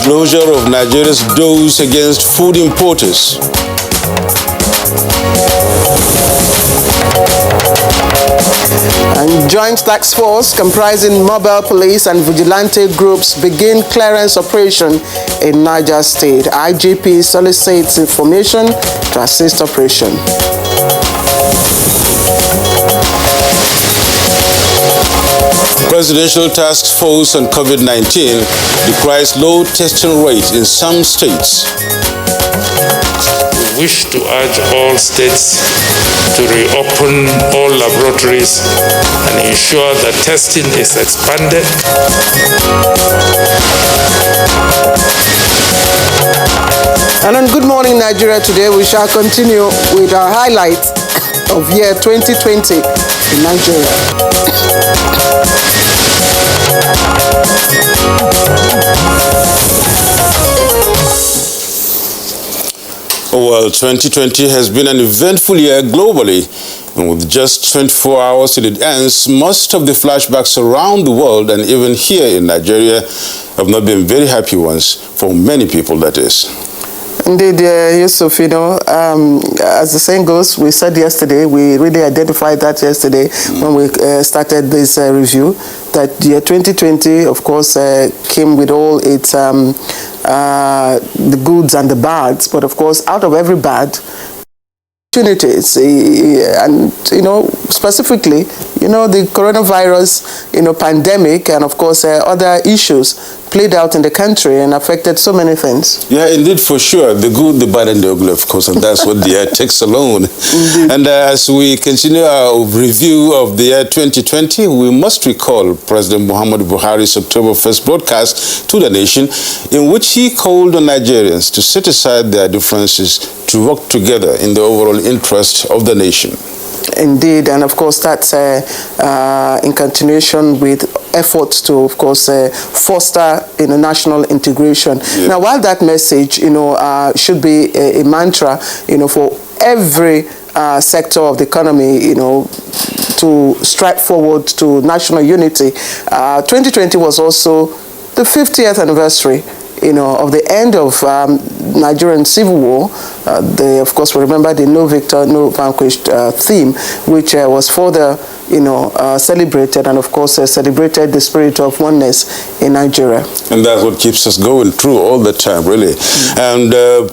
Closure of Nigeria's doors against food importers. And joint task force comprising mobile police and vigilante groups begin clearance operation in Niger State. IGP solicits information to assist operation. Presidential Task Force on COVID-19 decries low testing rate in some states. We wish to urge all states to reopen all laboratories and ensure that testing is expanded. And on Good Morning Nigeria today, we shall continue with our highlights of year 2020 in Nigeria. Well, 2020 has been an eventful year globally, and with just 24 hours till it ends, most of the flashbacks around the world and even here in Nigeria have not been very happy ones for many people, that is. Indeed, Yusuf, as the saying goes, we said yesterday, we really identified that yesterday when we started this review, that year 2020, of course, came with all its the goods and the bads, but of course, out of every bad, opportunities, and specifically, the coronavirus, pandemic, and of course, other issues played out in the country and affected so many things. Yeah, indeed, for sure. The good, the bad, and the ugly, of course, and that's what the year takes alone. And as we continue our review of the year 2020, we must recall President Muhammadu Buhari's October 1st broadcast to the nation, in which he called on Nigerians to set aside their differences to work together in the overall interest of the nation. Indeed, and of course that's in continuation with efforts to, of course, foster national integration. Yeah. Now, while that message, should be a mantra, for every sector of the economy, to strive forward to national unity, 2020 was also the 50th anniversary of the end of Nigerian Civil War. Of course, we remember the No Victor, No Vanquished theme, which was further, celebrated, and of course celebrated the spirit of oneness in Nigeria. And that's what keeps us going through all the time, really. And the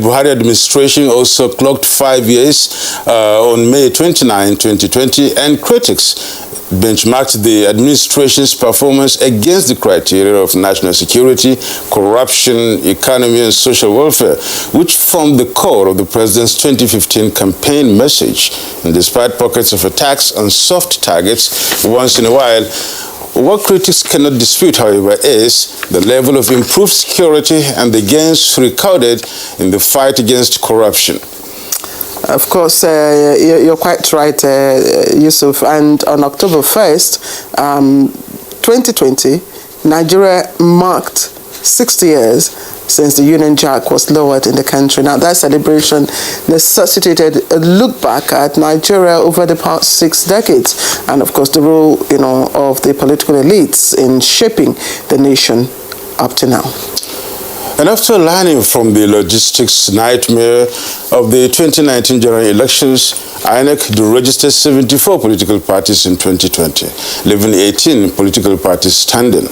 Buhari administration also clocked 5 years on May 29, 2020, and critics benchmarked the administration's performance against the criteria of national security, corruption, economy, and social welfare, which formed the core of the president's 2015 campaign message. And despite pockets of attacks on soft targets once in a while, what critics cannot dispute, however, is the level of improved security and the gains recorded in the fight against corruption. Of course, you're quite right, Yusuf. And on October 1st, 2020, Nigeria marked 60 years since the Union Jack was lowered in the country. Now, that celebration necessitated a look back at Nigeria over the past 6 decades, and of course, the role, of the political elites in shaping the nation up to now. And after learning from the logistics nightmare of the 2019 general elections, INEC deregistered 74 political parties in 2020, leaving 18 political parties standing.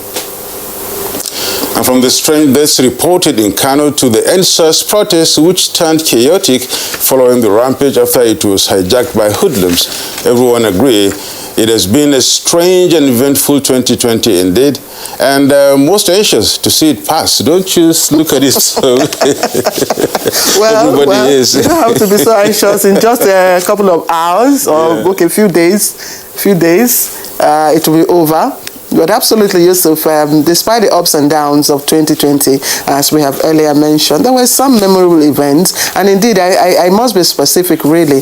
And from the strange deaths reported in Kano to the NSAS protests, which turned chaotic following the rampage after it was hijacked by hoodlums, everyone agrees It has been a strange and eventful 2020 indeed, and most anxious to see it pass. Don't you look at it so? Well, you don't have to be so anxious. In just a couple of hours or a few days, it will be over. But absolutely, Yusuf, despite the ups and downs of 2020, as we have earlier mentioned, there were some memorable events. And indeed, I must be specific, really,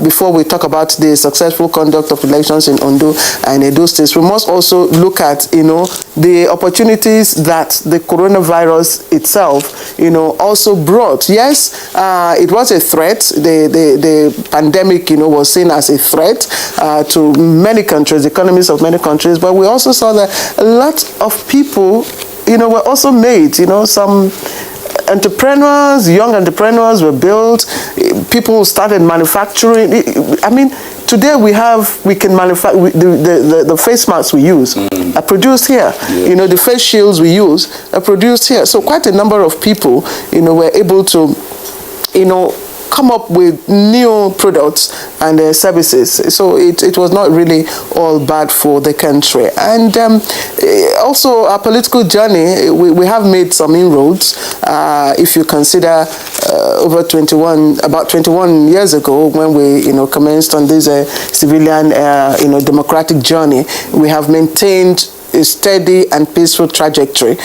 before we talk about the successful conduct of elections in Ondo and Edo states. We must also look at, the opportunities that the coronavirus itself, also brought. Yes, it was a threat. The pandemic, was seen as a threat to many countries, the economies of many countries, but we also saw that a lot of people, were also made, some entrepreneurs, young entrepreneurs were built, people started manufacturing. I mean, today we can manufacture, the face masks we use are produced here. Yeah. The face shields we use are produced here. So quite a number of people, were able to, come up with new products and services. So it was not really all bad for the country. And also our political journey, we have made some inroads. If you consider about 21 years ago when we, commenced on this civilian, democratic journey, we have maintained a steady and peaceful trajectory.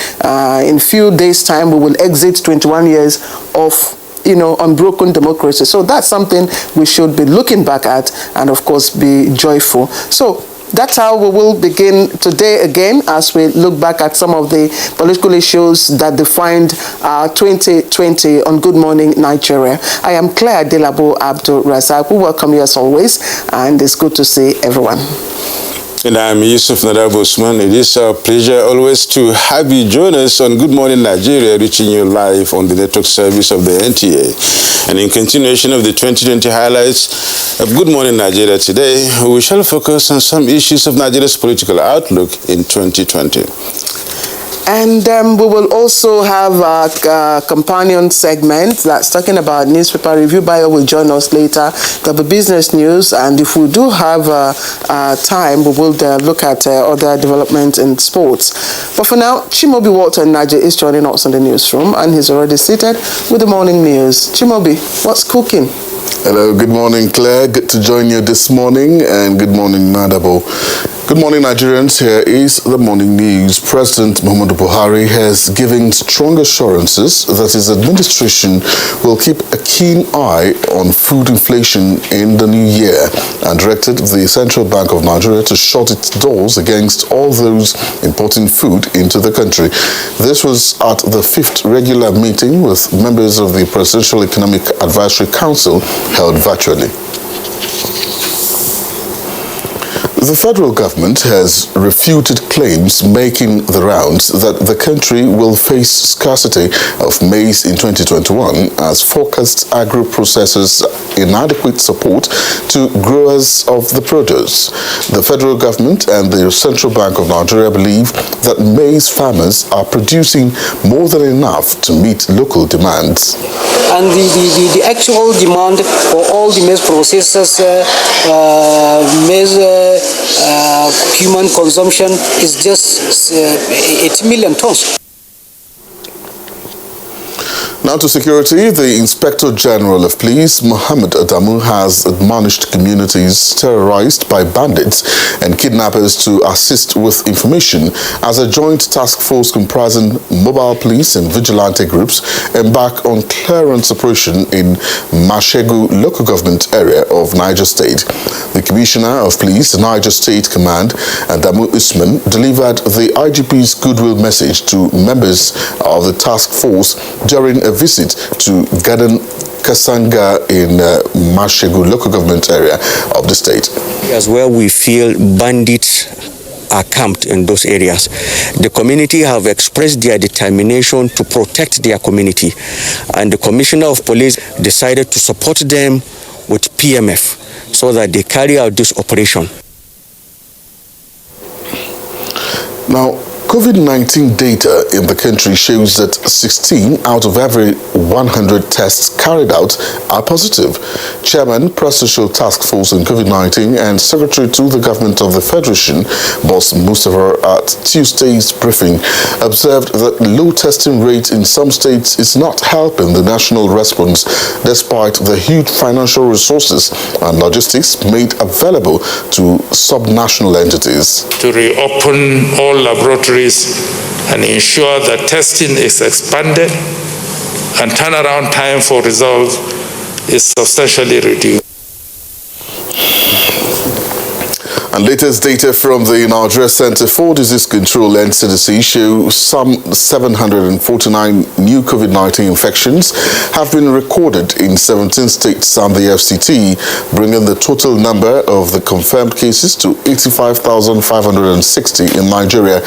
In few days' time, we will exit 21 years of unbroken democracy. So that's something we should be looking back at and, of course, be joyful. So that's how we will begin today again as we look back at some of the political issues that defined 2020 on Good Morning Nigeria. I am Claire Delabo Abdul Razak. We welcome you as always, and it's good to see everyone. And I'm Yusuf Nadab Usman. It is our pleasure always to have you join us on Good Morning Nigeria, reaching you live on the network service of the NTA. And in continuation of the 2020 highlights of Good Morning Nigeria today, we shall focus on some issues of Nigeria's political outlook in 2020. And we will also have a companion segment that's talking about newspaper review. Bio will join us later. There'll be business news, and if we do have time, we will look at other developments in sports. But for now, Chimobi Walter Naji is joining us in the newsroom, and he's already seated with the morning news. Chimobi, what's cooking? Hello, good morning, Claire. Good to join you this morning, and good morning, Nadabo. Good morning, Nigerians. Here is the morning news. President Muhammadu Buhari has given strong assurances that his administration will keep a keen eye on food inflation in the new year and directed the Central Bank of Nigeria to shut its doors against all those importing food into the country. This was at the 5th regular meeting with members of the Presidential Economic Advisory Council held virtually. The federal government has refuted claims making the rounds that the country will face scarcity of maize in 2021 as forecast agro-processors inadequate support to growers of the produce. The federal government and the Central Bank of Nigeria believe that maize farmers are producing more than enough to meet local demands. And the actual demand for all the maize processors, maize human consumption is just 8 million tons. Now to security, the Inspector General of Police, Mohammed Adamu, has admonished communities terrorized by bandits and kidnappers to assist with information as a joint task force comprising mobile police and vigilante groups embark on clearance operation in Mashegu local government area of Niger State. The Commissioner of Police, Niger State Command, Adamu Usman, delivered the IGP's goodwill message to members of the task force during a visit to Garden Kasanga in Mashegu local government area of the state. As well, we feel bandits are camped in those areas. The community have expressed their determination to protect their community, and the Commissioner of Police decided to support them with PMF so that they carry out this operation. Now, COVID-19 data in the country shows that 16 out of every 100 tests carried out are positive. Chairman, Presidential Task Force on COVID-19 and Secretary to the Government of the Federation, Boss Mustafa, at Tuesday's briefing, observed that low testing rate in some states is not helping the national response despite the huge financial resources and logistics made available to subnational entities. To reopen all laboratories and ensure that testing is expanded and turnaround time for results is substantially reduced. And latest data from the Nigerian Center for Disease Control (NCDC) show some 749 new COVID-19 infections have been recorded in 17 states and the FCT, bringing the total number of the confirmed cases to 85,560 in Nigeria.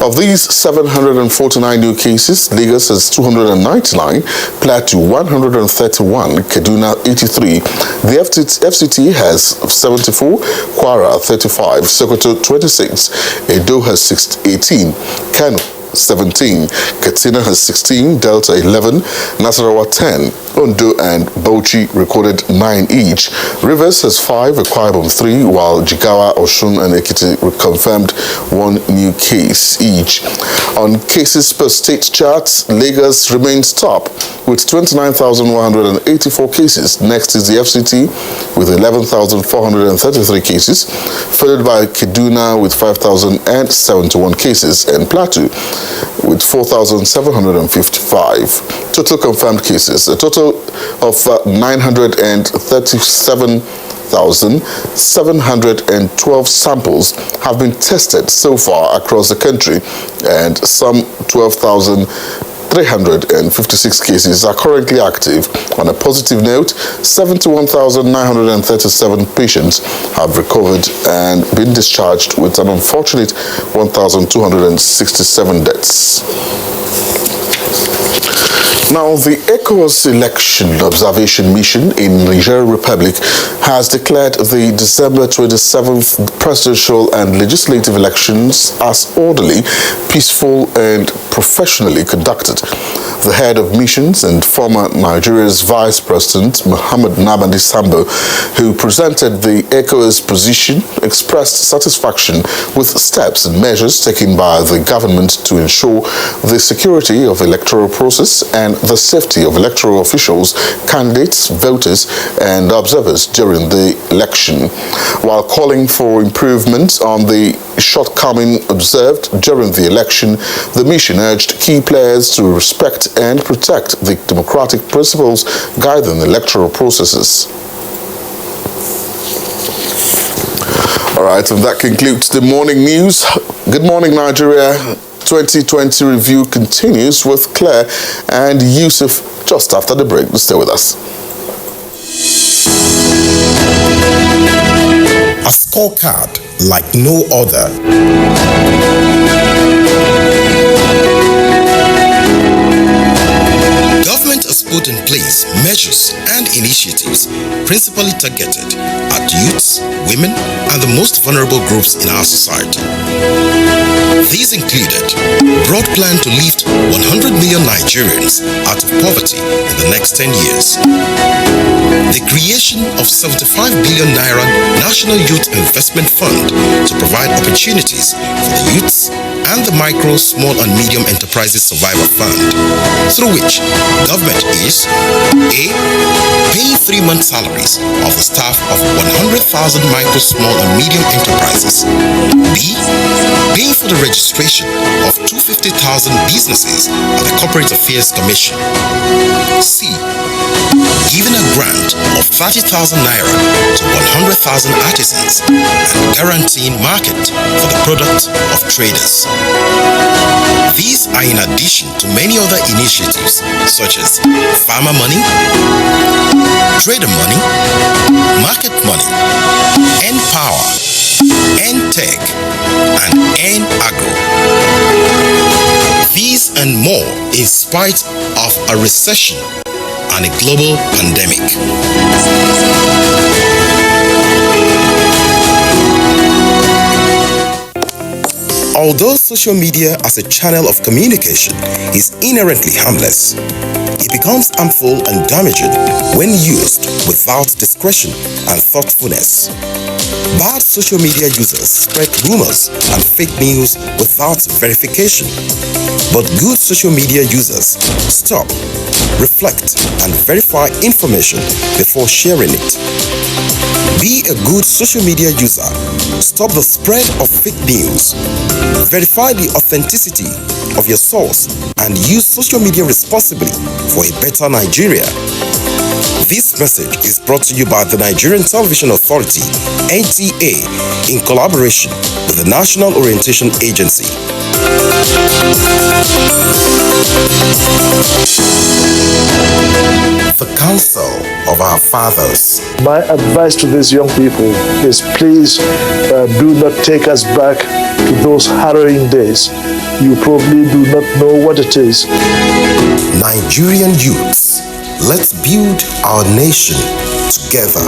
Of these 749 new cases, Lagos has 299, Plateau 131, Kaduna 83. The FCT has 74, Kwara 35, Sokoto 26, Edo has 18, Kano 17, Katsina has 16, Delta 11, Nasarawa 10, Ondo and Bauchi recorded 9 each. Rivers has 5, Akwa Ibom 3, while Jigawa, Osun and Ekiti confirmed 1 new case each. On cases per state charts, Lagos remains top with 29,184 cases. Next is the FCT with 11,433 cases, followed by Kaduna with 5,071 cases and Plateau with 4,755. Total confirmed cases, a total of 937,712 samples have been tested so far across the country, and some 12,356 cases are currently active. On a positive note, 71,937 patients have recovered and been discharged, with an unfortunate 1,267 deaths. Now, the ECOWAS Election Observation Mission in Niger Republic has declared the December 27th presidential and legislative elections as orderly, peaceful, and professionally conducted. The head of missions and former Nigeria's Vice President, Muhammad Nabandi Sambo, who presented the ECOWAS position, expressed satisfaction with steps and measures taken by the government to ensure the security of the electoral process and the safety of electoral officials, candidates, voters, and observers during the election. While calling for improvement on the shortcoming observed during the election, the mission urged key players to respect and protect the democratic principles guiding electoral processes. All right, and that concludes the morning news. Good morning, Nigeria. 2020 review continues with Claire and Yusuf just after the break. Stay with us. A scorecard like no other. Government has put in place measures and initiatives principally targeted at youths, women, and the most vulnerable groups in our society. These included broad plan to lift 100 million Nigerians out of poverty in the next 10 years, the creation of 75 billion Naira National Youth Investment Fund to provide opportunities for the youths, and the Micro, Small and Medium Enterprises Survivor Fund, through which government is A. Paying 3-month salaries of the staff of 100,000 micro, small and medium enterprises. B. Paying for the registration of 250,000 businesses at the Corporate Affairs Commission. C. Giving a grant of 30,000 Naira to 100,000 artisans and guaranteeing market for the product of traders. These are in addition to many other initiatives such as farmer money, trader money, market money, N-Power, N-Tech, and N-Agro. These and more in spite of a recession and a global pandemic. Although social media as a channel of communication is inherently harmless, it becomes harmful and damaging when used without discretion and thoughtfulness. Bad social media users spread rumors and fake news without verification. But good social media users stop, reflect, and verify information before sharing it. Be a good social media user. Stop the spread of fake news. Verify the authenticity of your source and use social media responsibly for a better Nigeria. This message is brought to you by the Nigerian Television Authority, NTA, in collaboration with the National Orientation Agency. The Council of Our Fathers. My advice to these young people is please do not take us back to those harrowing days. You probably do not know what it is. Nigerian youths, let's build our nation together.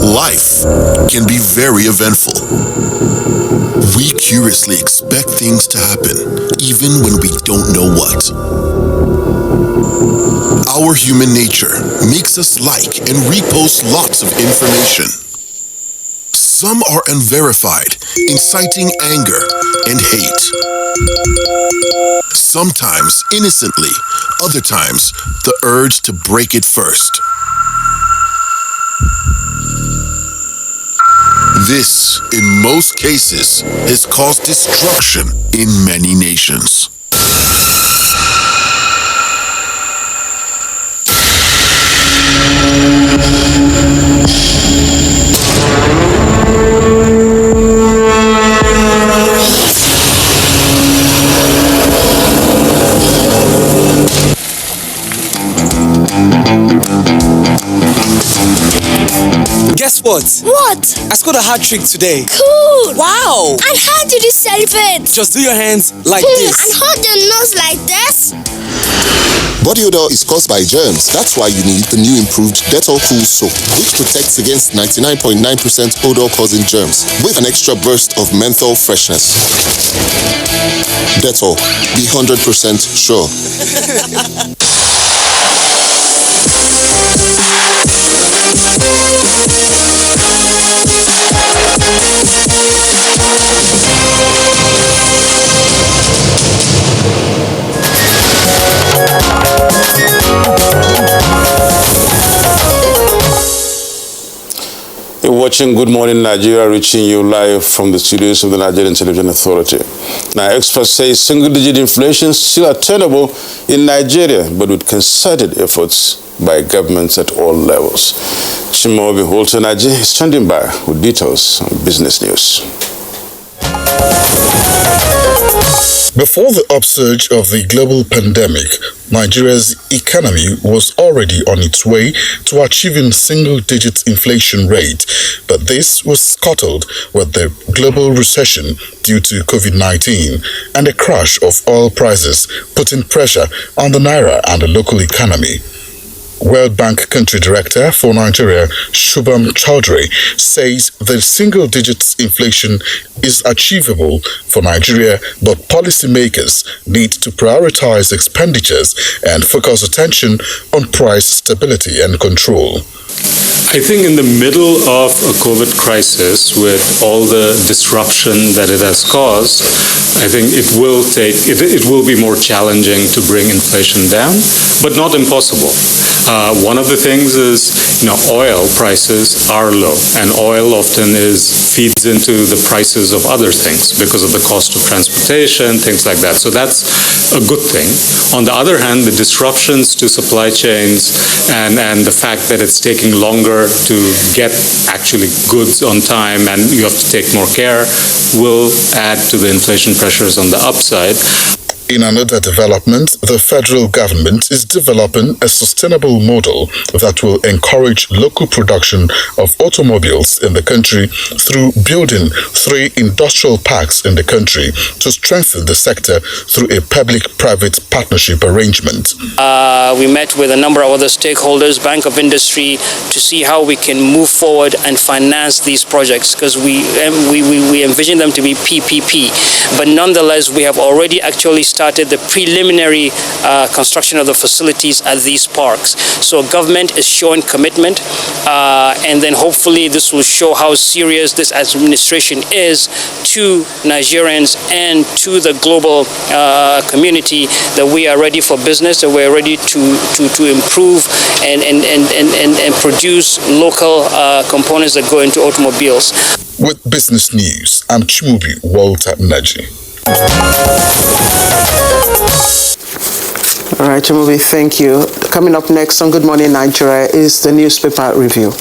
Life can be very eventful. We curiously expect things to happen, even when we don't know what. Our human nature makes us like and repost lots of information. Some are unverified, inciting anger and hate. Sometimes innocently, other times the urge to break it first. This, in most cases, has caused destruction in many nations. Guess what? What? I scored a hat trick today. Cool! Wow! And how did you celebrate? Just do your hands like this. And hold your nose like this? Body odor is caused by germs. That's why you need the new improved Dettol Cool Soap, which protects against 99.9% odor-causing germs with an extra burst of menthol freshness. Dettol, be 100% sure. You're watching Good Morning Nigeria, reaching you live from the studios of the Nigerian Television Authority. Now, experts say single-digit inflation is still attainable in Nigeria, but with concerted efforts by governments at all levels. Chimobi Holtenaji is standing by with details on business news. Before the upsurge of the global pandemic, Nigeria's economy was already on its way to achieving single-digit inflation rate, but this was scuttled with the global recession due to COVID-19 and a crash of oil prices, putting pressure on the naira and the local economy. World Bank Country Director for Nigeria, Shubham Chaudhary, says the single-digit inflation is achievable for Nigeria, but policymakers need to prioritize expenditures and focus attention on price stability and control. I think in the middle of a COVID crisis, with all the disruption that it has caused, I think it will be more challenging to bring inflation down, but not impossible. One of the things is, oil prices are low, and oil often feeds into the prices of other things because of the cost of transportation, things like that. So that's a good thing. On the other hand, the disruptions to supply chains and the fact that it's taking longer to get actually goods on time and you have to take more care will add to the inflation pressures on the upside. In another development, the federal government is developing a sustainable model that will encourage local production of automobiles in the country through building 3 industrial parks in the country to strengthen the sector through a public-private partnership arrangement. We met with a number of other stakeholders, Bank of Industry, to see how we can move forward and finance these projects, because we envision them to be PPP. But nonetheless, we have already actually started the preliminary construction of the facilities at these parks. So government is showing commitment, and then hopefully this will show how serious this administration is to Nigerians and to the global community, that we are ready for business, that we are ready to improve and produce local components that go into automobiles. With business news, I'm Chimubi Walter Naji. All right, Chimubi, thank you. Coming up next on Good Morning Nigeria is the newspaper review.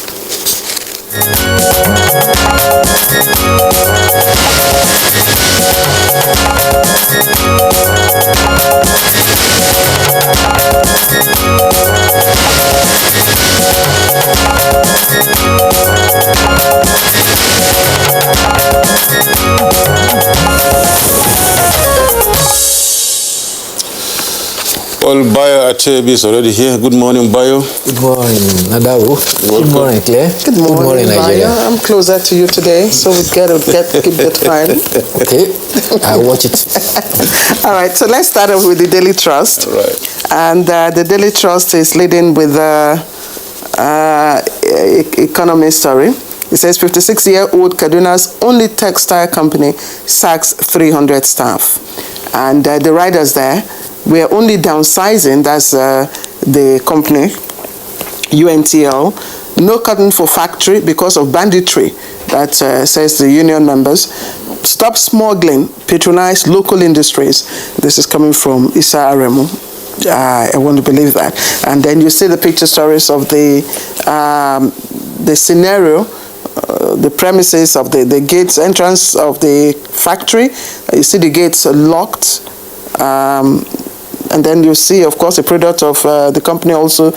Well, Bayo Atebi is already here. Good morning, Bayo. Good morning, Adabu. Good morning, Claire. Good morning, Nigeria. Bayo. I'm closer to you today, so we keep the time. Okay, I'll watch it. All right, so let's start off with the Daily Trust. All right. And the Daily Trust is leading with the economy story. It says 56-year-old Kaduna's only textile company sacks 300 staff. And the riders there, we are only downsizing, that's the company, UNTL. No cotton for factory because of banditry, that says the union members. Stop smuggling, patronize local industries. This is coming from Issa Aremu. I want to believe that. And then you see the picture stories of the scenario, the premises of the gates, entrance of the factory. You see the gates locked. And then you see, of course, the product of the company also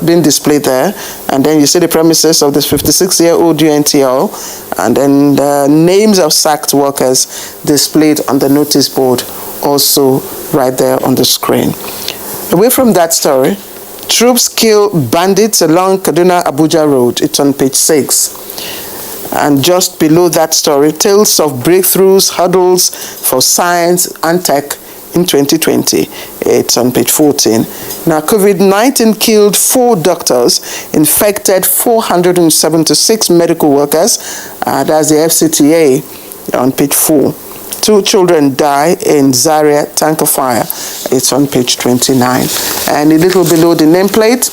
being displayed there. And then you see the premises of this 56-year-old UNTL. And then the names of sacked workers displayed on the notice board, also right there on the screen. Away from that story, troops kill bandits along Kaduna-Abuja road. It's on page 6. And just below that story, tales of breakthroughs, hurdles for science and tech in 2020. It's on page 14. Now, COVID-19 killed 4 doctors, infected 476 medical workers. That's the FCTA on page 4. 2 children die in Zaria tanker fire. It's on page 29. And a little below the nameplate,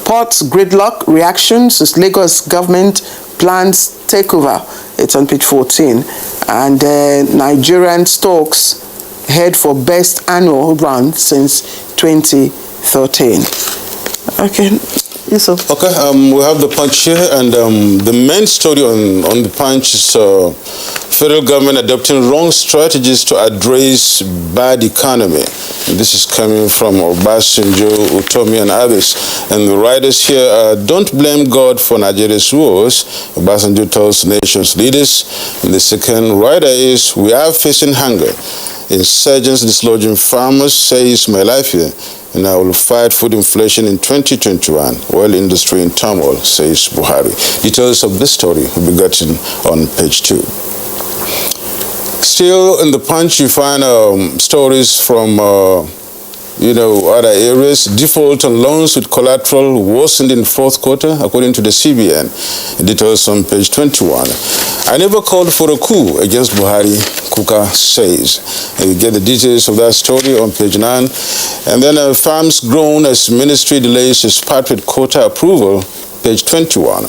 ports gridlock reactions as Lagos government plans takeover. It's on page 14. And Nigerian stocks head for best annual run since 2013. Okay, Yusuf. Okay, we have the Punch here, and the main story on the Punch is federal government adopting wrong strategies to address bad economy. And this is coming from Obasanjo, Utomi, and others. And the writers here, don't blame God for Nigeria's woes, Obasanjo tells nation's leaders. And the second writer is, we are facing hunger. Insurgents dislodging farmers, says my life here, and I will fight food inflation in 2021. Oil industry in turmoil, says Buhari. Details of this story will be gotten on page 2. Still in the Punch, you find stories from other areas. Default on loans with collateral worsened in fourth quarter, according to the CBN. Details on page 21. I never called for a coup against Buhari, Kuka says. And you get the details of that story on page 9. And then farms grown as ministry delays its part with quota approval, page 21.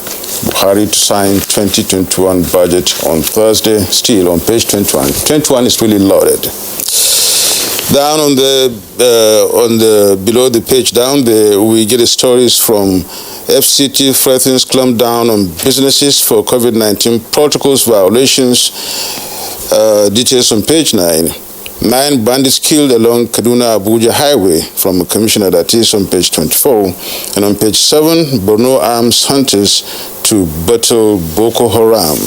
Buhari to sign 2021 budget on Thursday, still on page 21. 21 is really loaded. Down on the below the page down there, we get the stories from FCT threatens clamp down on businesses for COVID-19 protocols violations. Details on page 9. 9 bandits killed along Kaduna-Abuja highway from a commissioner, that is on page 24. And on page 7, Borno arms hunters to battle Boko Haram.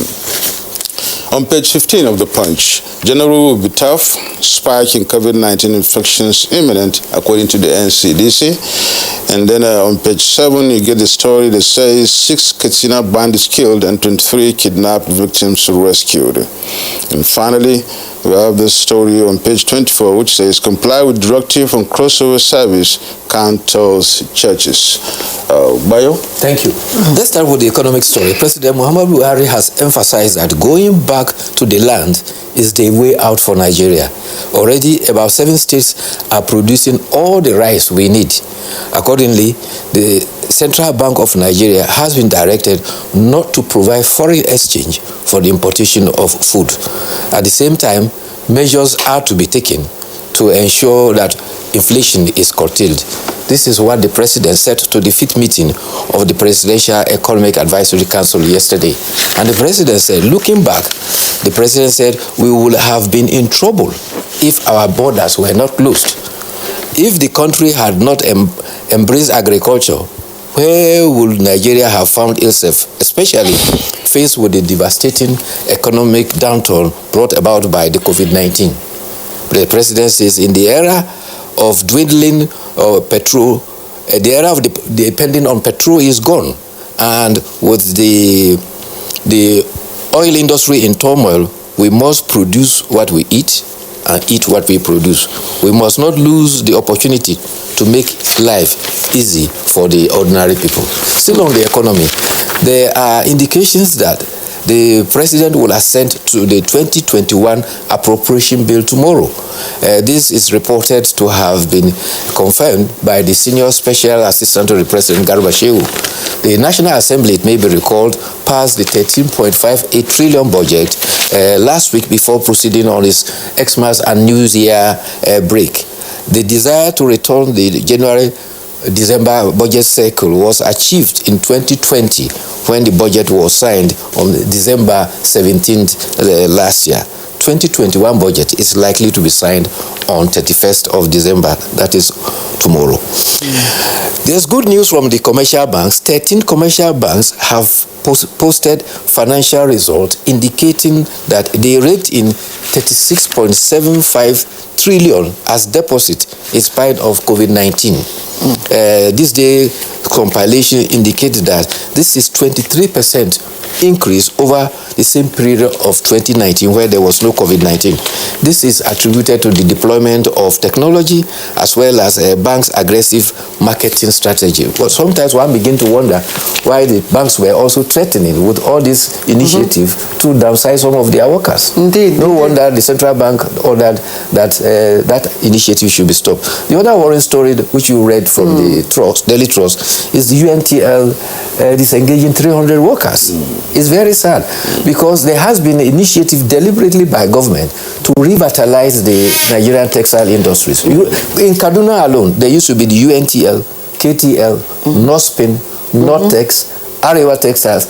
On page 15 of the Punch, January will be tough, spike in COVID-19 infections imminent, according to the NCDC. And then on page 7, you get the story that says 6 Katsina bandits killed and 23 kidnapped victims rescued. And finally, we have this story on page 24, which says, comply with directive on crossover service, counters churches. Bayo? Thank you. Let's start with the economic story. President Muhammadu Buhari has emphasized that going back to the land is the way out for Nigeria. Already, about 7 states are producing all the rice we need. Accordingly, the Central Bank of Nigeria has been directed not to provide foreign exchange for the importation of food. At the same time, measures are to be taken to ensure that inflation is curtailed. This is what the president said to the 5th meeting of the Presidential Economic Advisory Council yesterday. And the president said, looking back, the president said, we would have been in trouble if our borders were not closed. If the country had not embraced agriculture, where would Nigeria have found itself, especially faced with the devastating economic downturn brought about by the COVID-19? The president says in the era of dwindling petrol, the era of depending on petrol is gone. And with the oil industry in turmoil, we must produce what we eat and eat what we produce. We must not lose the opportunity to make life easy for the ordinary people. Still on the economy, there are indications that the president will assent to the 2021 appropriation bill tomorrow. This is reported to have been confirmed by the senior special assistant to the president, Garba Shehu. The National Assembly, it may be recalled, passed the 13.58 trillion budget last week before proceeding on its Xmas and New Year break. The desire to return the January-December budget cycle was achieved in 2020 when the budget was signed on December 17th last year. 2021 budget is likely to be signed on 31st of December, that is tomorrow. There's good news from the commercial banks. 13 commercial banks have posted financial results indicating that they raked in 36.75 trillion as deposit in spite of COVID-19. This day compilation indicates that this is 23% increase over the same period of 2019 where there was no COVID-19. This is attributed to the deployment of technology as well as a bank's aggressive marketing strategy. But sometimes one begins to wonder why the banks were also threatening with all this initiative to downsize some of their workers. Indeed. No wonder the central bank ordered that that initiative should be stopped. The other worrying story which you read from the Daily Trust is the UNTL disengaging 300 workers. It's very sad because there has been an initiative deliberately by government to revitalize the Nigerian textile industries. In Kaduna alone, there used to be the UNTL, KTL, Norspin, Nortex, Arewa Textiles.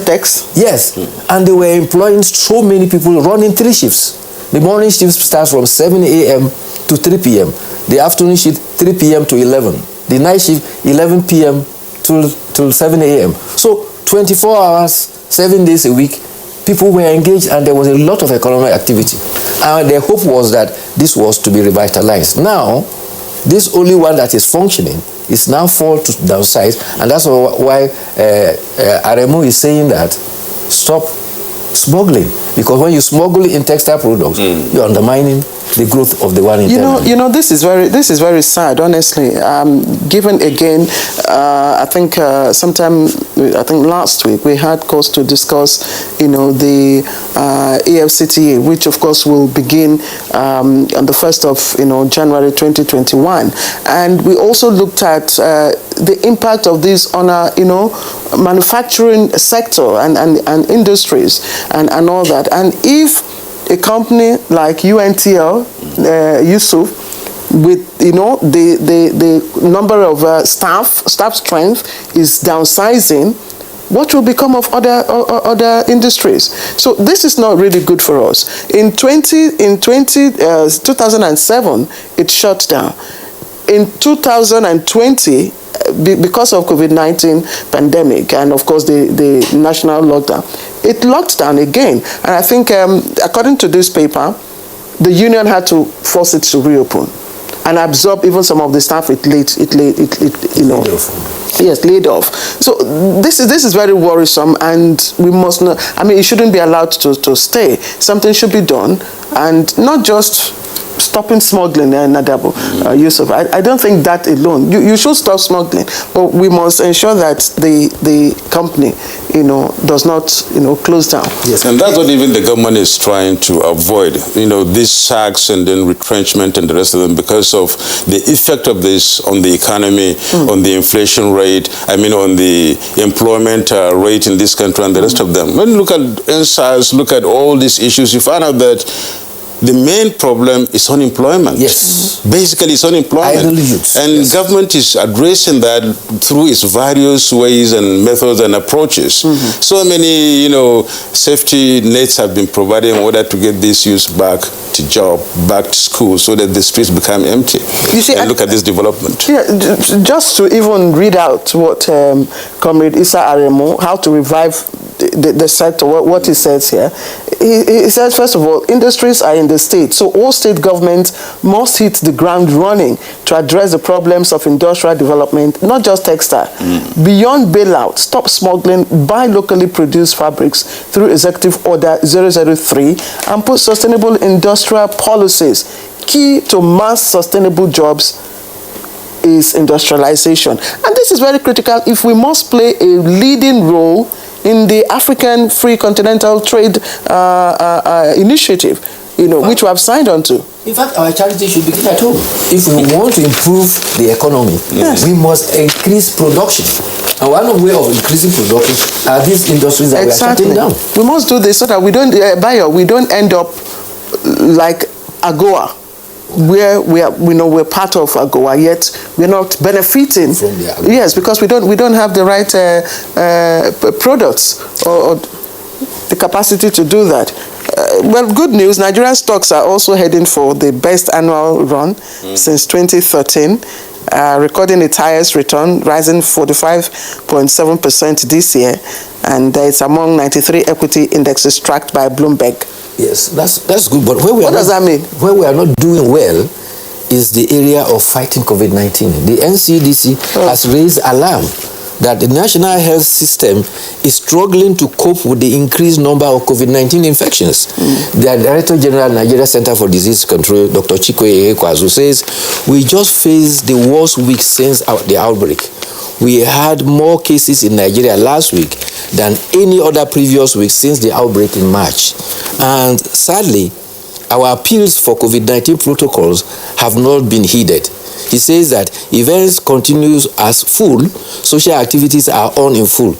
Tex? Yes, and they were employing so many people running 3 shifts. The morning shift starts from 7 a.m. to 3 p.m. The afternoon shift 3 p.m. to 11. The night shift 11 p.m. till 7 a.m. So 24 hours, 7 days a week, people were engaged and there was a lot of economic activity. And their hope was that this was to be revitalized. Now, this only one that is functioning is now forced to downsize, and that's why RMO is saying that stop smuggling, because when you smuggle in textile products, you're undermining the growth of the one in you know, this is very sad, honestly. Given again, I think last week we had cause to discuss, the AFCTA, which of course will begin on the 1st of January 2021, and we also looked at the impact of this on our manufacturing sector and industries and all that. And if a company like UNTL, Yusuf, with the number of staff strength is downsizing, what will become of other industries? So this is not really good for us. In 2007, it shut down. In 2020, because of COVID-19 pandemic and of course the national lockdown, it locked down again. And I think according to this paper, the union had to force it to reopen and absorb even some of the staff it laid off. So this is very worrisome, and we must not. I mean, it shouldn't be allowed to stay. Something should be done, and not just stopping smuggling, Nadabo, Yusuf. I don't think that alone. You should stop smuggling, but we must ensure that the company, does not, close down. Yes, and that's what even the government is trying to avoid. These sacks and then retrenchment and the rest of them, because of the effect of this on the economy, on the inflation rate. I mean, on the employment rate in this country and the rest of them. When you look at NSAS, look at all these issues, you find out that the main problem is unemployment. Yes. Basically, it's unemployment. Idle youths. And government is addressing that through its various ways and methods and approaches. So many, safety nets have been provided in order to get these youths back to job, back to school, so that the streets become empty. You see, and look at this development. Yeah, just to even read out what Comrade Issa Aremo, how to revive the sector, what he says here. He says, first of all, industries are in the state, so all state governments must hit the ground running to address the problems of industrial development, not just textile. Beyond bailout, stop smuggling, buy locally produced fabrics through Executive Order 003, and put sustainable industrial policies. Key to mass sustainable jobs is industrialization. And this is very critical if we must play a leading role in the African Free Continental Trade Initiative, which we have signed on to. In fact, our charity should begin at home. If we want to improve the economy, we must increase production. And one way of increasing production are these industries that we are shutting down. We must do this so that we don't, we don't end up like AGOA, where we're part of AGOA, yet we're not benefiting from the AGOA. Yes, because we don't have the right products or the capacity to do that. Well, good news, Nigerian stocks are also heading for the best annual run since 2013, recording its highest return, rising 45.7% this year, and it's among 93 equity indexes tracked by Bloomberg. Yes, that's good, but what does that mean? Where we are not doing well is the area of fighting COVID-19. The NCDC has raised alarm that the national health system is struggling to cope with the increased number of COVID-19 infections. The Director General of Nigeria Center for Disease Control, Dr. Chikwe Kwazu, says, we just faced the worst week since the outbreak. We had more cases in Nigeria last week than any other previous week since the outbreak in March. And sadly, our appeals for COVID-19 protocols have not been heeded. He says that events continue as full, social activities are on in full,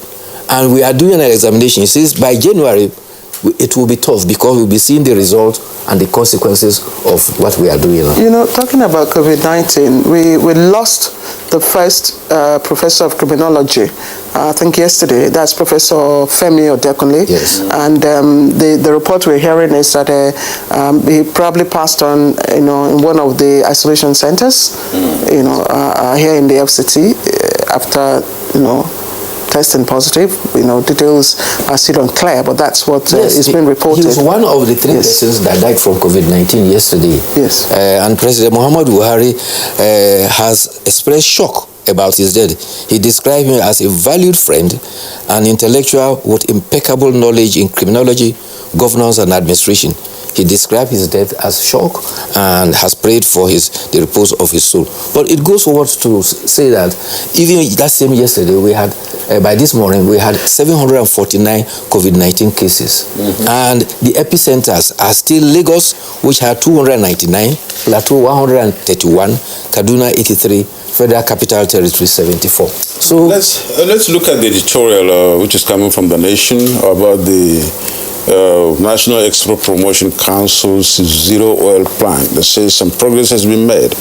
and we are doing an examination. He says by January, it will be tough because we'll be seeing the results and the consequences of what we are doing now. Talking about COVID-19, we lost the first professor of criminology, I think yesterday. That's Professor Femi Odekunle. Yes. And the report we're hearing is that he probably passed on, in one of the isolation centers, here in the FCT after, testing positive. Details are still unclear, but that's what is being reported. He was one of the 3 persons that died from COVID-19 yesterday. Yes. And President Muhammadu Buhari has expressed shock about his death. He described him as a valued friend, an intellectual with impeccable knowledge in criminology, governance, and administration. He described his death as shock and has prayed for the repose of his soul. But it goes forward to say that even that same yesterday, we had, by this morning, we had 749 COVID-19 cases. And the epicenters are still Lagos, which had 299, Plateau 131, Kaduna 83, Federal Capital Territory 74. So let's look at the editorial which is coming from The Nation about the National Export Promotion Council's Zero Oil Plan that says some progress has been made,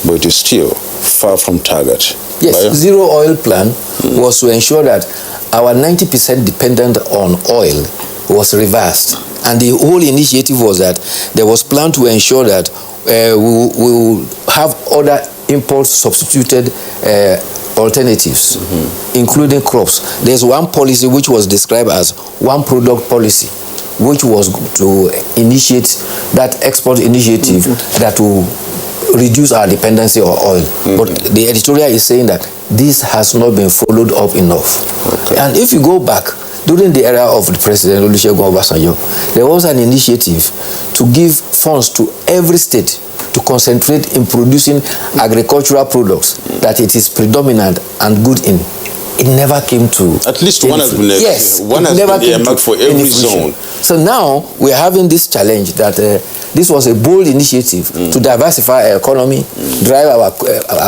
but it is still far from target. Yes, Bayo? zero oil plan was to ensure that our 90% dependent on oil was reversed. And the whole initiative was that there was plan to ensure that we will have other import substituted alternatives, including crops. There's one policy which was described as one product policy, which was to initiate that export initiative that will reduce our dependency on oil. But the editorial is saying that this has not been followed up enough. And if you go back, during the era of the President Olusegun Obasanjo, there was an initiative to give funds to every state to concentrate in producing agricultural products that it is predominant and good in. It never came to... At least one has been, one has been earmarked for every zone. So now we are having this challenge that this was a bold initiative to diversify our economy, drive our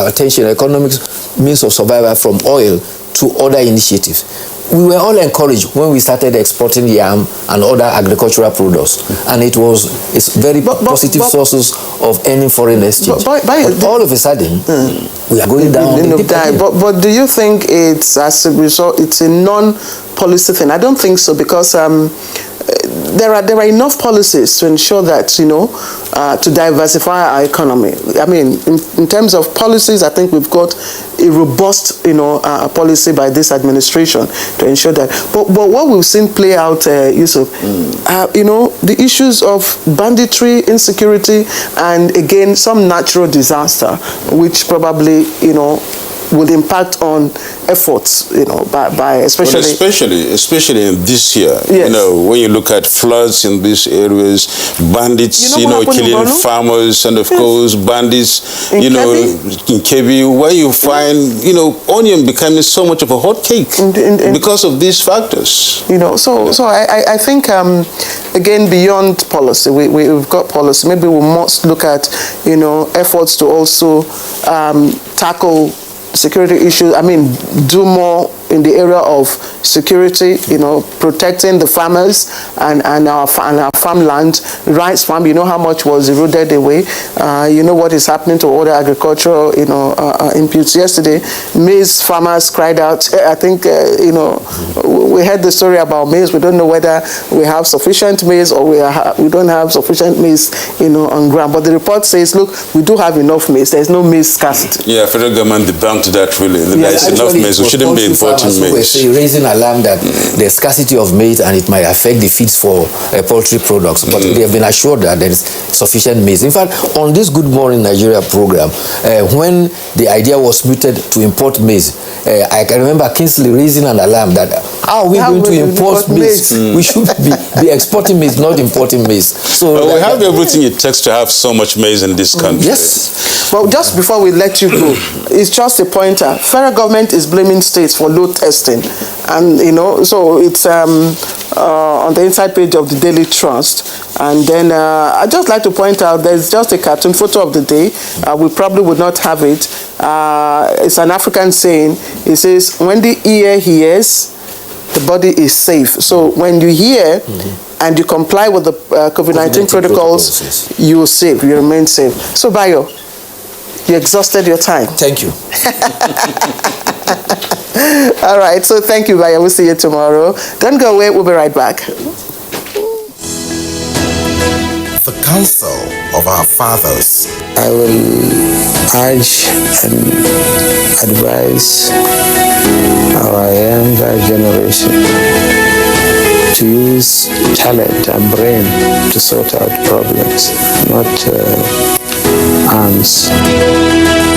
attention, economic means of survival from oil to other initiatives. We were all encouraged when we started exporting yam and other agricultural products, and it's very positive sources of earning foreign exchange. But all of a sudden, we are going down. But do you think it's as a result? It's a non-policy thing? I don't think so, because there are enough policies to ensure that, to diversify our economy. I mean, in terms of policies, I think we've got a robust, policy by this administration to ensure that. But what we've seen play out, Yusuf, the issues of banditry, insecurity, and again, some natural disaster, which probably, would impact on efforts, by especially... Well, especially in this year, yes. When you look at floods in these areas, bandits, killing farmers, and of course, bandits, in Kebbi, where you find, onion becoming so much of a hot cake because of these factors. So I think, again, beyond policy, we've got policy. Maybe we must look at, efforts to also tackle security issues. I mean, do more in the area of security, protecting the farmers and our farmland, rice farm. You know how much was eroded away. You know what is happening to other agricultural, inputs. Yesterday, maize farmers cried out. I think, we heard the story about maize. We don't know whether we have sufficient maize or we don't have sufficient maize, on ground. But the report says, look, we do have enough maize. There's no maize scarcity. Yeah, federal government debunked that really. There's enough maize. We shouldn't be importing maize. We're raising alarm that there's scarcity of maize and it might affect the feeds for poultry products. But they have been assured that there is sufficient maize. In fact, on this Good Morning Nigeria program, when the idea was mooted to import maize, I can remember Kingsley raising an alarm that how are we going to import maize? We should be exporting maize, not importing maize. So we have everything it takes to have so much maize in this country. Yes. Well, just before we let you go, it's just a pointer. Federal government is blaming states for load testing, and so it's on the inside page of the Daily Trust. And then I'd just like to point out there's just a cartoon photo of the day. We probably would not have it. It's an African saying. It says, when the ear hears, the body is safe. So when you hear and you comply with the COVID-19 protocols, you're safe, you remain safe. So Bayo, you exhausted your time. Thank you. All right, so thank you, Bayo. We'll see you tomorrow. Don't go away, we'll be right back. The counsel of our fathers. I will urge and advise our younger generation to use talent and brain to sort out problems, not arms.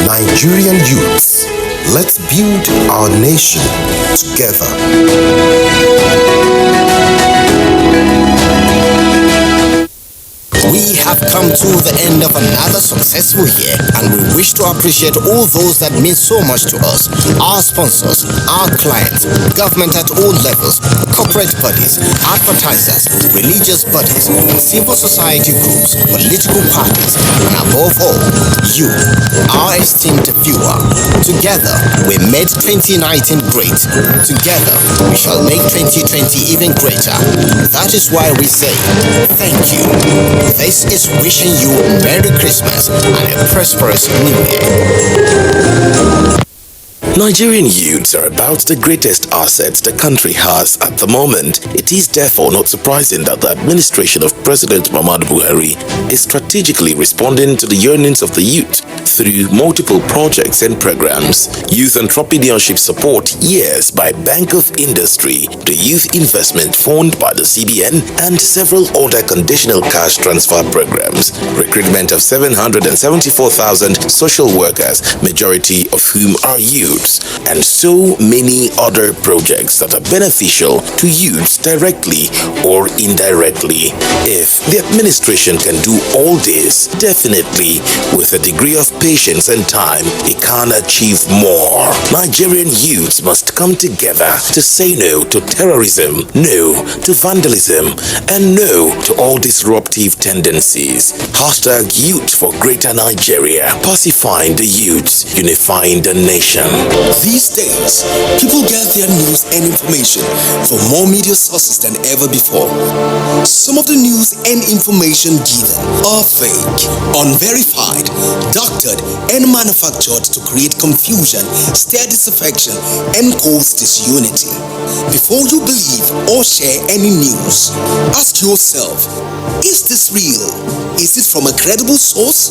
Nigerian youths, let's build our nation together. We have come to the end of another successful year, and we wish to appreciate all those that mean so much to us. Our sponsors, our clients, government at all levels, corporate bodies, advertisers, religious bodies, civil society groups, political parties, and above all, you, our esteemed viewer. Together, we made 2019 great. Together, we shall make 2020 even greater. That is why we say, thank you. Voice is wishing you a Merry Christmas and a prosperous New Year. Nigerian youths are about the greatest assets the country has at the moment. It is therefore not surprising that the administration of President Muhammadu Buhari is strategically responding to the yearnings of the youth through multiple projects and programs. Youth Entrepreneurship Support Years by Bank of Industry, the Youth Investment Fund by the CBN, and several other conditional cash transfer programs. Recruitment of 774,000 social workers, majority of whom are youth, and so many other projects that are beneficial to youths directly or indirectly. If the administration can do all this, definitely with a degree of patience and time, it can achieve more. Nigerian youths must come together to say no to terrorism, no to vandalism, and no to all disruptive tendencies. Hashtag Youth for Greater Nigeria, pacifying the youths, unifying the nation. These days, people get their news and information from more media sources than ever before. Some of the news and information given are fake, unverified, doctored, and manufactured to create confusion, stir disaffection, and cause disunity. Before you believe or share any news, ask yourself, is this real? Is it from a credible source?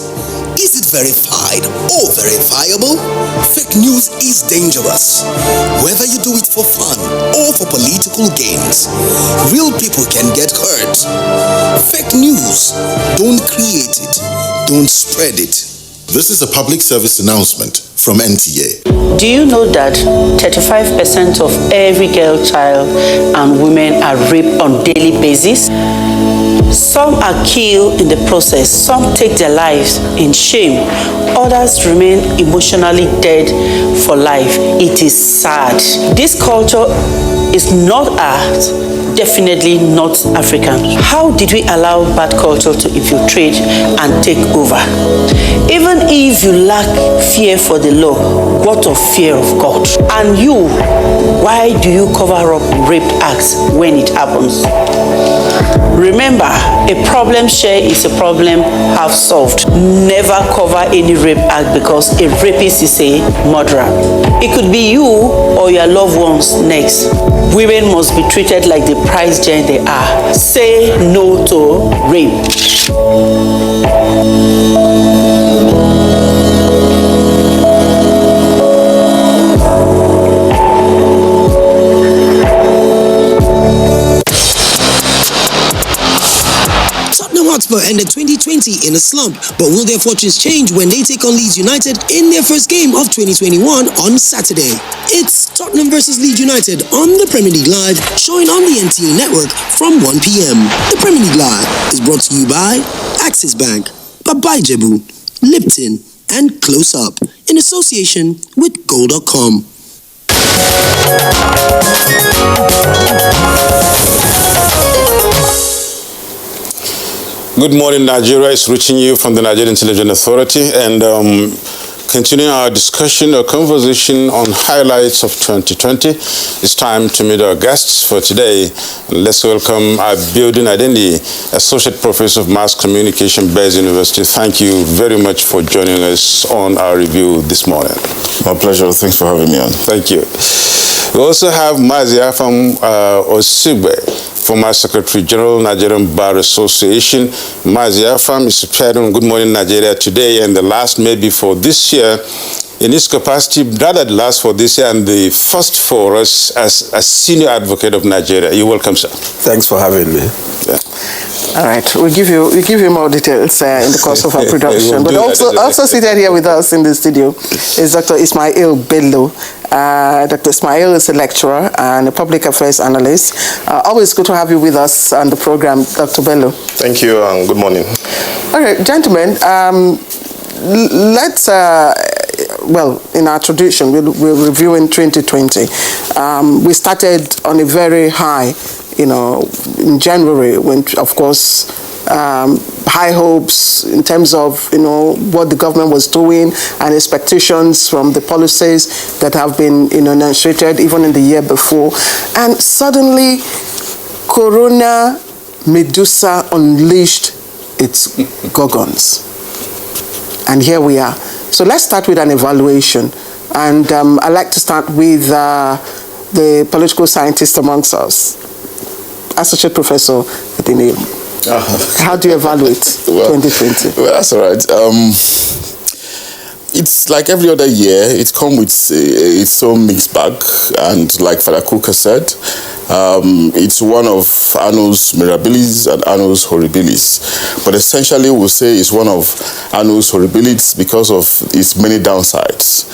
Is it verified or verifiable? Fake news is dangerous, whether you do it for fun or for political gains. Real people can get hurt. Fake news, don't create it, don't spread it. This is a public service announcement from NTA. Do you know that 35% of every girl child and women are raped on daily basis? Some are killed in the process, some take their lives in shame, others remain emotionally dead for life. It is sad. This culture is not ours, definitely not African. How did we allow bad culture to infiltrate and take over? Even if you lack fear for the law, what of fear of God? And you, why do you cover up rape acts when it happens? Remember, a problem shared is a problem half solved. Never cover any rape act because a rapist is a murderer. It could be you or your loved ones next. Women must be treated like the prize gem they are. Say no to rape. Hotspur ended 2020 in a slump, but will their fortunes change when they take on Leeds United in their first game of 2021 on Saturday? It's Tottenham versus Leeds United on the Premier League Live, showing on the NTA network from 1 p.m. The Premier League Live is brought to you by Axis Bank, Bye Jebu, Lipton, and Close Up in association with Goal.com. Good morning, Nigeria. It's reaching you from the Nigerian Intelligence Authority, and continuing our discussion or conversation on highlights of 2020. It's time to meet our guests for today. Let's welcome our Building Identity, Associate Professor of Mass Communication, Bez University. Thank you very much for joining us on our review this morning. My pleasure. Thanks for having me on. Thank you. We also have Mazia from Osigbe, former Secretary General, Nigerian Bar Association. Mazia from is preparing Good Morning Nigeria today and the last maybe for this year in his capacity, rather the last for this year and the first for us as a senior advocate of Nigeria. You're welcome, sir. Thanks for having me. Yeah. All right, we'll give you more details in the course of our production. But also seated here with us in the studio is Dr. Ismail Bello. Dr. Ismail is a lecturer and a public affairs analyst. Always good to have you with us on the program, Dr. Bello. Thank you and good morning. All right, gentlemen, let's, well, in our tradition, we're reviewing 2020. We started on a very high, in January, when, of course, high hopes in terms of, what the government was doing and expectations from the policies that have been, enunciated even in the year before. And suddenly, Corona Medusa unleashed its gorgons. And here we are. So let's start with an evaluation. And I'd like to start with the political scientist amongst us, Associate Professor Edine. How do you evaluate 2020? Well, that's all right. It's like every other year, it comes with its own mixed bag. And like Father Kuka said, it's one of annus mirabilis and annus horribilis. But essentially, we'll say it's one of annus horribilis because of its many downsides.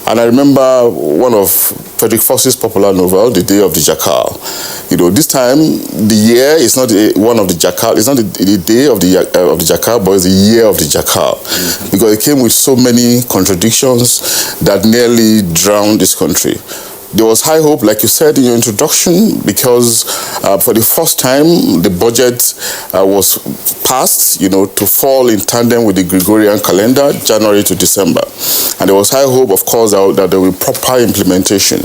And I remember one of Frederick Fox's popular novel, The Day of the Jackal. You know, this time, the year is not one of the jackal. It's not the day of the jackal, but it's the year of the jackal. Because it came with so many contradictions that nearly drowned this country. There was high hope, like you said in your introduction, because for the first time, the budget was passed, to fall in tandem with the Gregorian calendar, January to December. And there was high hope, of course, that there will be proper implementation.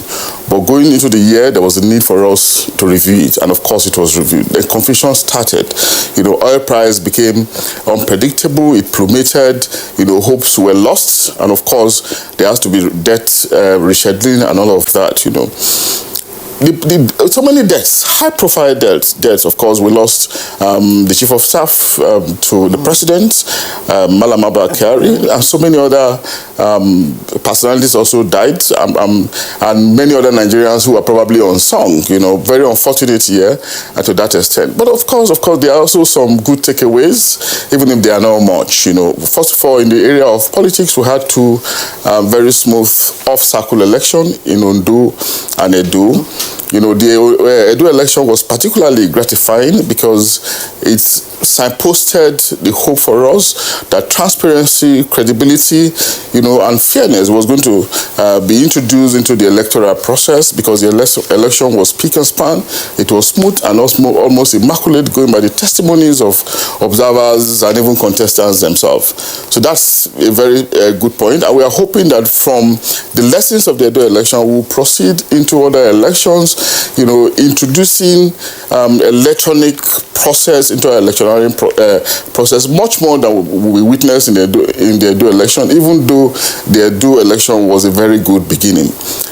But going into the year, there was a need for us to review it. And of course, it was reviewed. The confusion started. Oil price became unpredictable. It plummeted. Hopes were lost. And of course, there has to be debt rescheduling and all of that. So many deaths, high-profile deaths. Of course, we lost the chief of staff to the president, Malam Abba Kyari, and so many other personalities also died, and many other Nigerians who are probably unsung. Very unfortunate year to that extent. But of course, there are also some good takeaways, even if they are not much. First of all, in the area of politics, we had two very smooth off-cycle elections in Ondo and Edo. The Edo election was particularly gratifying because it signposted the hope for us that transparency, credibility, and fairness was going to be introduced into the electoral process, because the election was spick and span. It was smooth and almost immaculate, going by the testimonies of observers and even contestants themselves. So that's a very good point. And we are hoping that from the lessons of the Edo election, we'll proceed into other elections, introducing electronic process into our electoral process, much more than we witnessed in the Edo election, even though the Edo election was a very good beginning.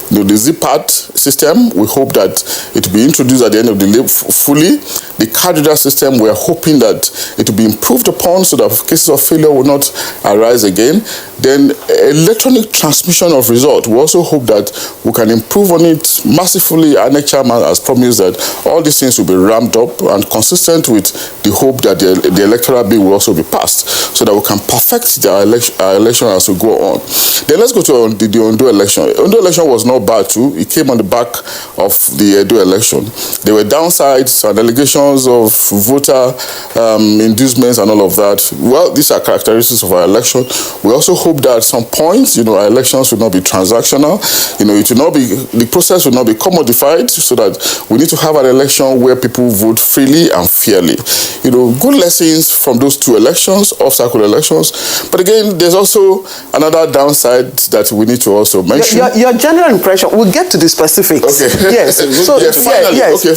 The ZPAT system, we hope that it will be introduced at the end of the day fully. The card reader system, we are hoping that it will be improved upon so that cases of failure will not arise again. Then electronic transmission of results, we also hope that we can improve on it massively. Our next chairman has promised that all these things will be ramped up and consistent with the hope that the electoral bill will also be passed, so that we can perfect our election as we go on. Then let's go to the Ondo election. Ondo election was not bad too. It came on the back of the Edo election. There were downsides and allegations of voter inducements and all of that. Well, these are characteristics of our election. We also hope that at some point, our elections will not be transactional. It will not be, the process will not be commodified, so that we need to have an election where people vote freely and fairly. Good lessons from those two elections, off-cycle elections. But again, there's also another downside that we need to also mention. Your general impression, we'll get to the specifics. Okay. Yes. So,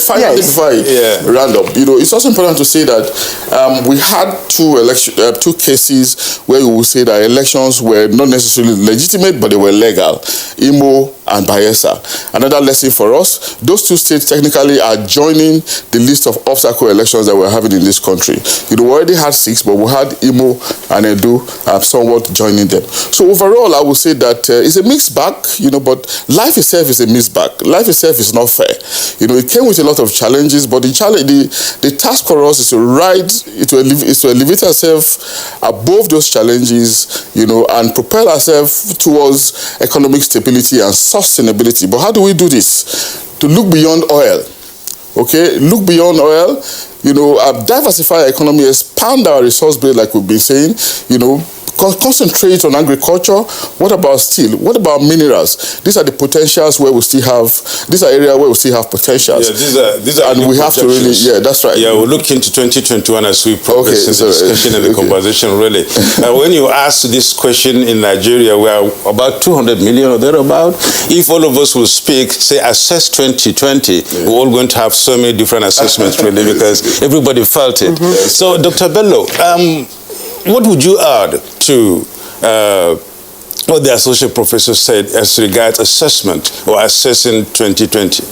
finally, before I round up, it's also important to say that we had two cases where we will say that elections were not necessarily legitimate, but they were legal. Imo and Bayelsa. Another lesson for us, those two states technically are joining the list of off-cycle elections that we're having in this country. We already had 6, but we had Imo and Edo somewhat joining them. So overall, I would say that it's a mixed bag, but life itself is a mixed bag. Life itself is not fair. It came with a lot of challenges, but the task for us is to elevate ourselves above those challenges, and propel ourselves towards economic stability and sustainability. But how do we do this? To look beyond oil. Okay, look beyond oil, diversify our economy, expand our resource base, like we've been saying, concentrate on agriculture. What about steel? What about minerals? These are the potentials where we still have. These are areas where we still have potentials. Yeah, these are and we have to really. Yeah, that's right. Yeah, we'll look into 2021 as we progress in the discussion and the conversation. Really, when you ask this question in Nigeria, we are about 200 million or thereabout. If all of us will speak, say, assess 2020, we're all going to have so many different assessments, really, because everybody felt it. So, Dr. Bello, what would you add to what the associate professor said as regards assessment or assessing 2020?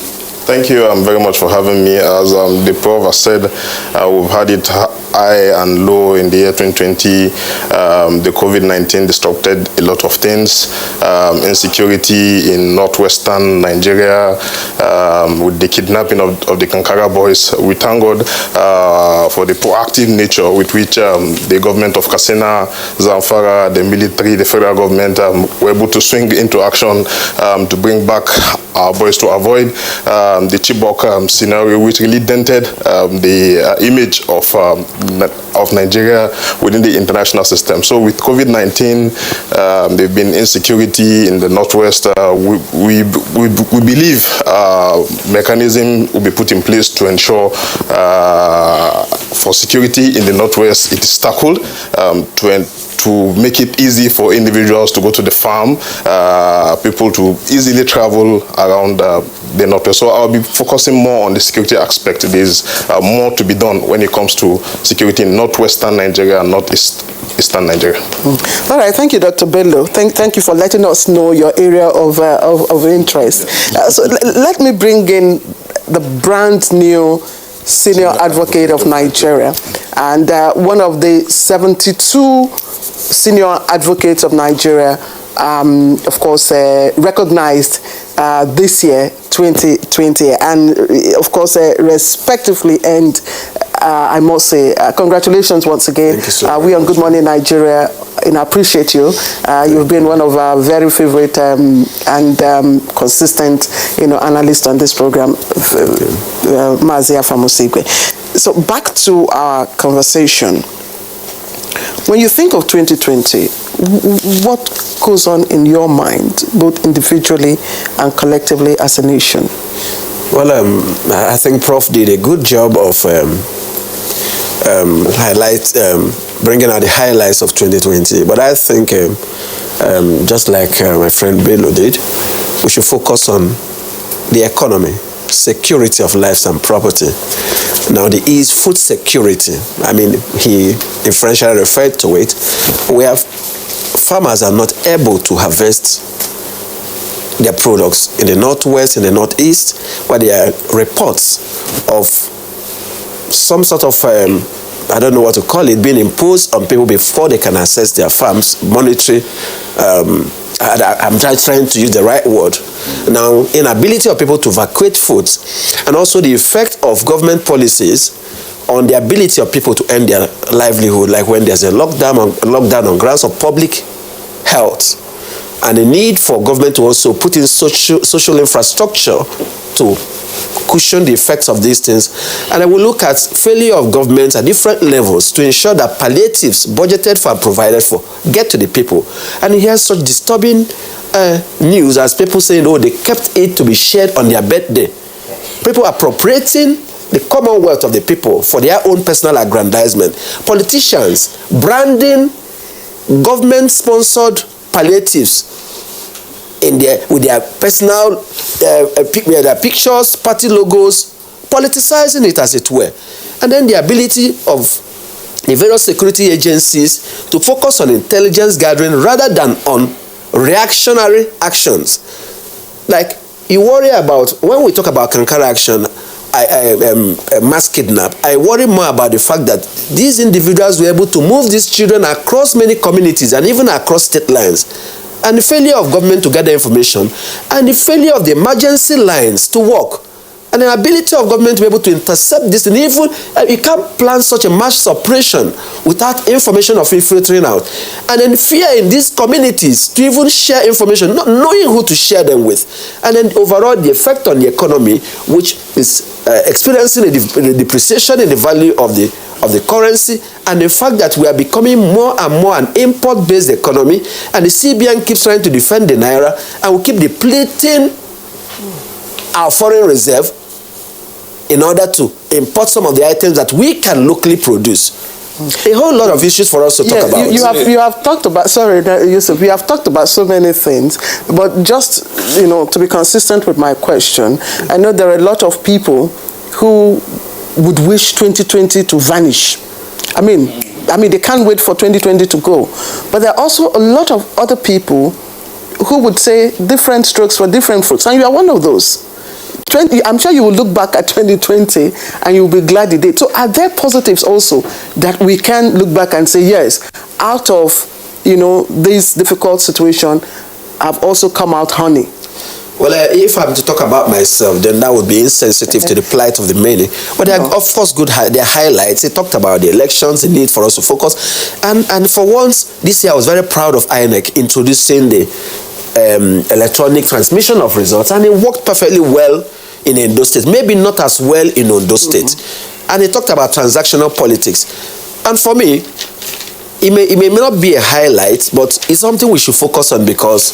Thank you very much for having me. As the prof has said, we've had it high and low in the year 2020. The COVID-19 disrupted a lot of things. Insecurity in northwestern Nigeria, with the kidnapping of the Kankara boys. We thank God for the proactive nature with which the government of Katsina, Zamfara, the military, the federal government were able to swing into action to bring back our boys, to avoid the Chibok scenario, which really dented the image of Nigeria within the international system. So with COVID-19, there's been insecurity in the northwest. We believe mechanism will be put in place to ensure for security in the northwest it is tackled, to make it easy for individuals to go to the farm, people to easily travel around the northwest. So I'll be focusing more on the security aspect. There's more to be done when it comes to security in northwestern Nigeria and northeastern Nigeria. All right, thank you, Dr. Bello. Thank you for letting us know your area of interest. So let me bring in the brand new Senior Advocate of Nigeria, and one of the 72 Senior Advocates of Nigeria, of course, recognized this year, 2020, and of course, respectively, and I must say, congratulations once again. Thank you so much. We on Good Morning Nigeria appreciate you. You've been one of our very favorite and consistent, analysts on this program, Mazia Famusigwe. So back to our conversation. When you think of 2020, what goes on in your mind, both individually and collectively as a nation? Well, I think Prof did a good job of bringing out the highlights of 2020. But I think, just like my friend Bello did, we should focus on the economy, security of lives and property. Now, the E is food security. I mean, he differentially referred to it. We have farmers are not able to harvest their products in the northwest, in the northeast, where there are reports of some sort of, I don't know what to call it, being imposed on people before they can access their farms, monetary, I'm trying to use the right word. Now, inability of people to evacuate foods, and also the effect of government policies on the ability of people to earn their livelihood, like when there's a lockdown on grounds of public health, and the need for government to also put in social infrastructure to cushion the effects of these things. And I will look at failure of governments at different levels to ensure that palliatives budgeted for and provided for get to the people. And here's such disturbing news as people saying, oh, they kept it to be shared on their birthday. People appropriating the commonwealth of the people for their own personal aggrandizement. Politicians branding government-sponsored palliatives with their personal their pictures, party logos, politicizing it as it were. And then the ability of the various security agencies to focus on intelligence gathering rather than on reactionary actions. Like, you worry about, when we talk about Kankara action, mass kidnap, I worry more about the fact that these individuals were able to move these children across many communities and even across state lines. And the failure of government to gather information, and the failure of the emergency lines to work, and the ability of government to be able to intercept this. And even you can't plan such a mass operation without information of it filtering out. And then fear in these communities to even share information, not knowing who to share them with. And then overall the effect on the economy, which is experiencing a depreciation in the value of the of the currency, and the fact that we are becoming more and more an import-based economy, and the CBN keeps trying to defend the naira, and we keep depleting our foreign reserve in order to import some of the items that we can locally produce. A whole lot of issues for us to talk about. You have talked about, sorry, Yusuf, you have talked about so many things, but just, to be consistent with my question, I know there are a lot of people who would wish 2020 to vanish. I mean, they can't wait for 2020 to go. But there are also a lot of other people who would say different strokes for different fruits, and you are one of those. I'm sure you will look back at 2020 and you will be glad you did. So are there positives also that we can look back and say, yes, out of, this difficult situation, I've also come out honey? Well, if I'm to talk about myself, then that would be insensitive to the plight of the many. But there are, of course, there are highlights. They talked about the elections, the need for us to focus. And for once, this year I was very proud of INEC introducing the electronic transmission of results, and it worked perfectly well in Ondo State, maybe not as well in Ondo State. And he talked about transactional politics. And for me, it may not be a highlight, but it's something we should focus on, because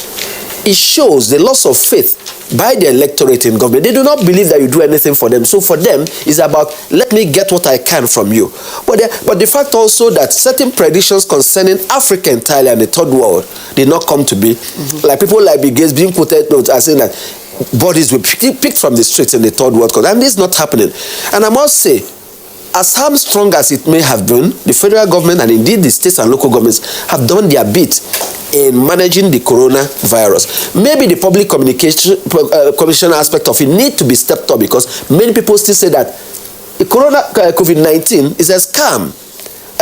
it shows the loss of faith by the electorate in government. They do not believe that you do anything for them. So for them, it's about, let me get what I can from you. But the fact also that certain predictions concerning Africa entirely and the third world did not come to be. Like people like Bill Gates being quoted as saying that bodies were picked from the streets in the third world. And this is not happening. And I must say, as hamstrung as it may have been, the federal government and indeed the states and local governments have done their bit in managing the coronavirus. Maybe the public communication aspect of it need to be stepped up, because many people still say that the COVID-19 is a scam.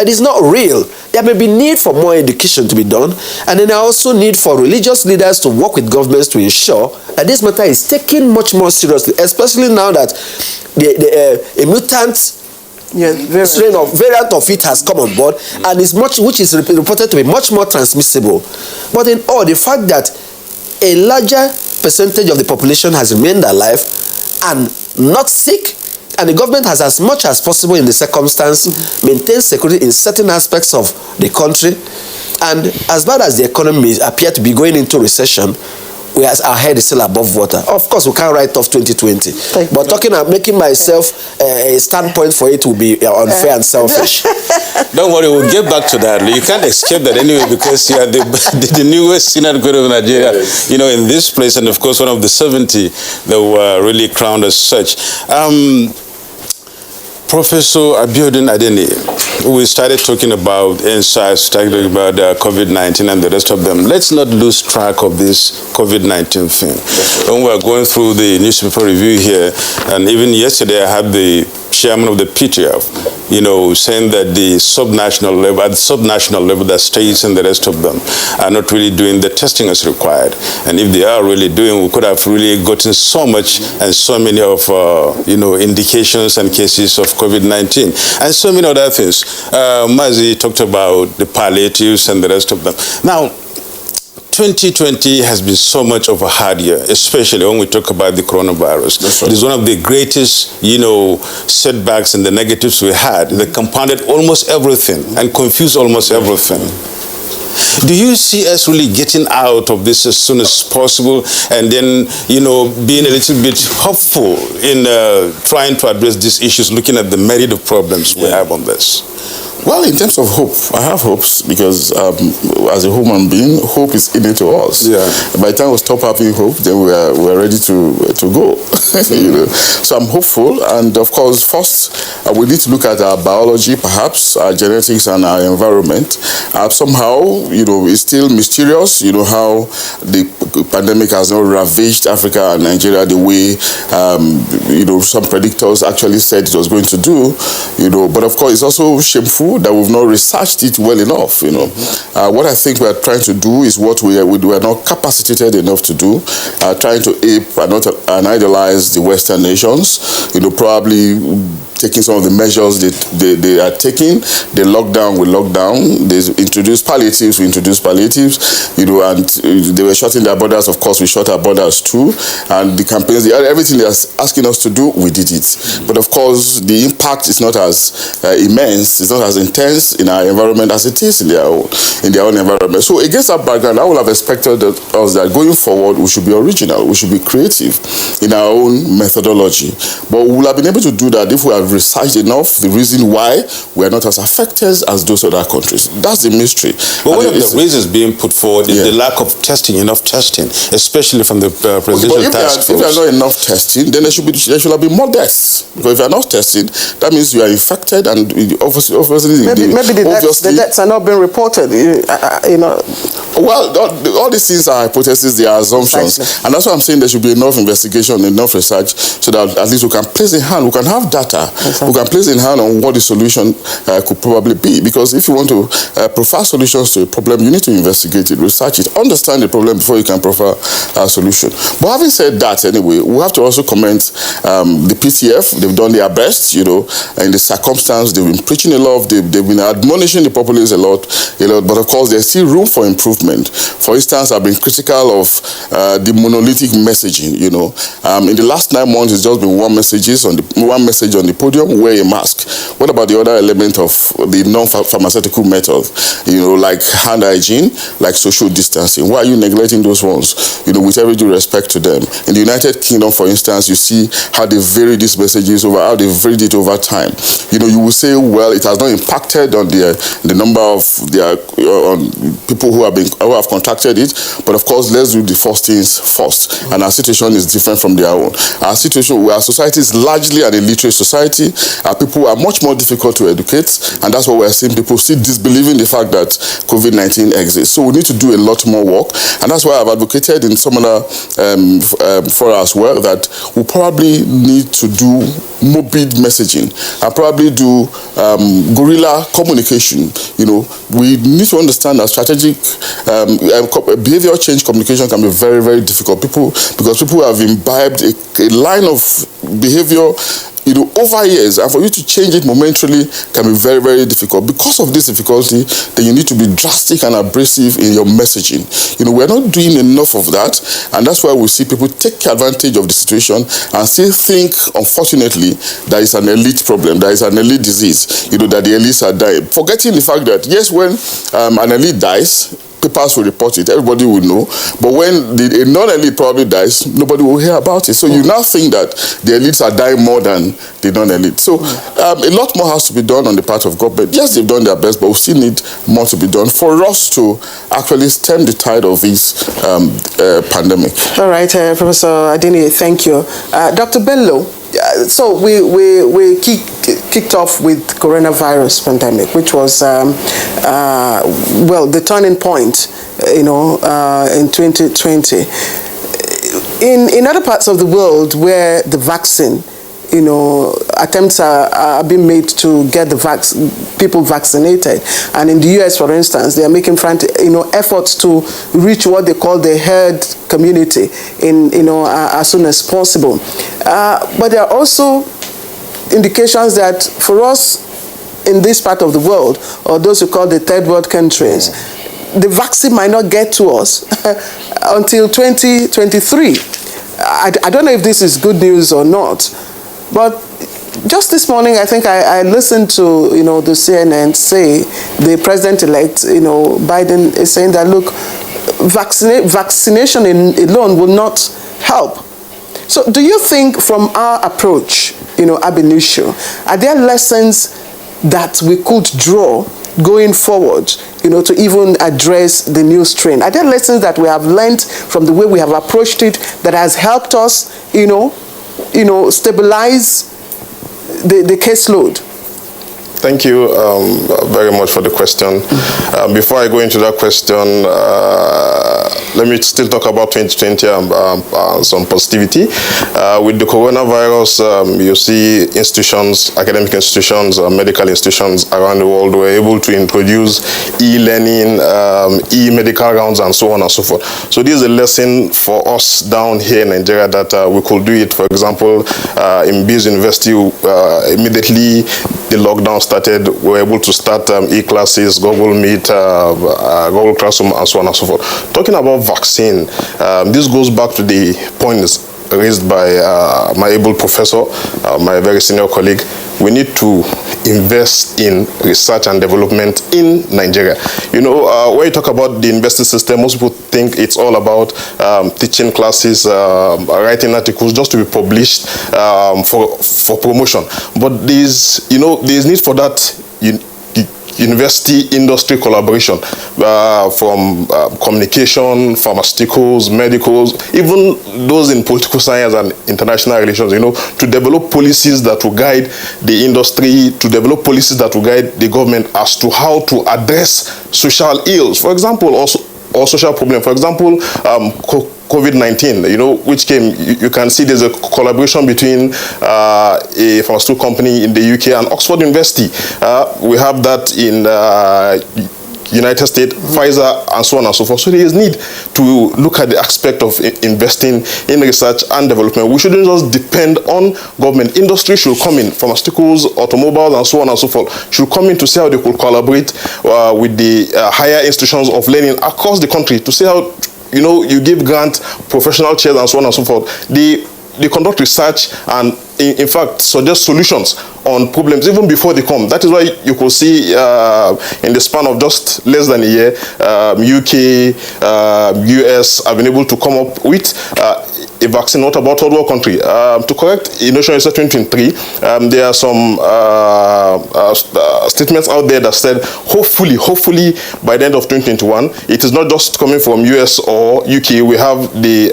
It is not real. There may be need for more education to be done, and then there also need for religious leaders to work with governments to ensure that this matter is taken much more seriously, especially now that a mutant variant of it has come on board, and which is reported to be much more transmissible. But in all, the fact that a larger percentage of the population has remained alive and not sick, and the government has, as much as possible in the circumstance, maintained security in certain aspects of the country, and as bad as the economy appear to be going into recession, whereas our head is still above water. Of course, we can't write off 2020. But making myself a standpoint for it will be unfair and selfish. Don't worry, we'll get back to that. You can't escape that anyway, because you are the newest senior great of Nigeria, in this place, and of course one of the 70 that were really crowned as such. Professor Abiodun Adeni, we started talking about insights, talking about COVID-19 and the rest of them. Let's not lose track of this COVID-19 thing. When we are going through the newspaper review here, and even yesterday I had the chairman of the PTF, saying that at the subnational level, that states and the rest of them are not really doing the testing as required. And if they are really doing, we could have really gotten so much and so many of, indications and cases of COVID-19 and so many other things. Mazi talked about the palliatives and the rest of them. Now, 2020 has been so much of a hard year, especially when we talk about the coronavirus. That's right. It is one of the greatest, setbacks and the negatives we had. They compounded almost everything and confused almost everything. Do you see us really getting out of this as soon as possible, and then, being a little bit hopeful in trying to address these issues, looking at the myriad of problems we have on this? Well, in terms of hope, I have hopes, because as a human being, hope is innate to us. Yeah. By the time we stop having hope, then we're ready to go. So I'm hopeful, and of course, first we need to look at our biology, perhaps our genetics and our environment. Somehow, it's still mysterious. How the pandemic has not ravaged Africa and Nigeria the way some predictors actually said it was going to do. But of course, it's also shameful that we've not researched it well enough. What I think we are trying to do is what we are not capacitated enough to do, trying to ape and idolize the Western nations. Probably taking some of the measures they are taking. They lock down, we lock down. They introduce palliatives, we introduce palliatives. And they were shutting their borders. Of course, we shut our borders too. And the campaigns, everything they are asking us to do, we did it. But of course, the impact is not as immense, it's not as intense in our environment as it is in their own environment. So against that background, I would have expected us that going forward, we should be original, we should be creative in our own methodology. But we will have been able to do that if we have researched enough the reason why we are not as affected as those other countries. That's the mystery. But one of the reasons being put forward is the lack of testing, enough testing, especially from the presidential task force. If there are not enough testing, then there should have been more deaths. Because if you are not testing, that means you are infected, and obviously maybe the deaths are not being reported. Well, all these things are hypotheses, they are assumptions, and that's why I'm saying there should be enough investigation, enough research, so that at least we can place in hand, we can have data, we can place in hand on what the solution could probably be. Because if you want to profile solutions to a problem, you need to investigate it, research it, understand the problem before you can profile a solution. But having said that, anyway, we have to also commend the PTF. They've done their best, in the circumstance. They've been preaching a lot, they've been admonishing the populace a lot, but of course there's still room for improvement. For instance, I've been critical of the monolithic messaging. In the last 9 months, it's just been one message on the podium: wear a mask. What about the other element of the non-pharmaceutical method? Like hand hygiene, like social distancing. Why are you neglecting those ones? With every due respect to them. In the United Kingdom, for instance, you see how they vary these messages over, how they varied it over time. You will say, well, it has not impacted on the number of on people who have contracted it, but of course, let's do the first things first. And our situation is different from their own. Our society is largely an illiterate society. Our people are much more difficult to educate, and that's why we're seeing people still disbelieving the fact that COVID-19 exists. So we need to do a lot more work, and that's why I've advocated in some other fora as well that we probably need to do mobile messaging and probably do guerrilla communication. We need to understand that strategic behavior change communication can be very, very difficult. Because people have imbibed a line of behavior over years, and for you to change it momentarily can be very, very difficult. Because of this difficulty, then you need to be drastic and abrasive in your messaging. We're not doing enough of that, and that's why we see people take advantage of the situation and still think, unfortunately, that it's an elite problem, that it's an elite disease, that the elites are dying. Forgetting the fact that, yes, when an elite dies, papers will report it, everybody will know. But when a non-elite probably dies, nobody will hear about it. So you now think that the elites are dying more than the non-elite. So a lot more has to be done on the part of government. Yes, they've done their best, but we still need more to be done for us to actually stem the tide of this pandemic. All right, Professor Adini, thank you. Dr. Bello, so we kicked off with coronavirus pandemic, which was the turning point, in 2020. In other parts of the world where the vaccine, attempts are being made to get the people vaccinated, and in the US, for instance, they are making efforts to reach what they call the herd community as soon as possible. But there are also indications that for us in this part of the world, or those who call the third world countries, the vaccine might not get to us until 2023. I don't know if this is good news or not, but just this morning, I think I listened to the CNN say the president-elect, Biden, is saying that, look, vaccination alone will not help. So do you think from our approach, ab initio, are there lessons that we could draw going forward, to even address the new strain? Are there lessons that we have learned from the way we have approached it that has helped us, stabilize the caseload? Thank you very much for the question. Before I go into that question, let me still talk about 2020 and some positivity. With the coronavirus, you see institutions, academic institutions, medical institutions around the world were able to introduce e-learning, e-medical rounds, and so on and so forth. So this is a lesson for us down here in Nigeria that we could do it. For example, in Biz University, immediately the lockdown started, we were able to start e-classes, Google Meet, Google Classroom, and so on and so forth. Talking about vaccine, this goes back to the points raised by my able professor, my very senior colleague. We need to invest in research and development in Nigeria. You know, when you talk about the university system, most people think it's all about teaching classes, writing articles just to be published for promotion. But there's need for that university-industry collaboration from communication, pharmaceuticals, medicals, even those in political science and international relations, to develop policies that will guide the industry, to develop policies that will guide the government as to how to address social ills, for example, or social problems. For example, COVID-19, which came, you can see there's a collaboration between a pharmaceutical company in the UK and Oxford University. We have that in United States, Pfizer, and so on and so forth. So there is need to look at the aspect of investing in research and development. We shouldn't just depend on government. Industry should come in, pharmaceuticals, automobiles, and so on and so forth, should come in to see how they could collaborate with the higher institutions of learning across the country to see how you give grant, professional chairs, and so on and so forth. They conduct research and, in fact, suggest solutions on problems even before they come. That is why you could see in the span of just less than a year, UK, US have been able to come up with a vaccine, not about third world country. To correct Innovation Research 2023, there are some statements out there that said, hopefully by the end of 2021, it is not just coming from US or UK. We have the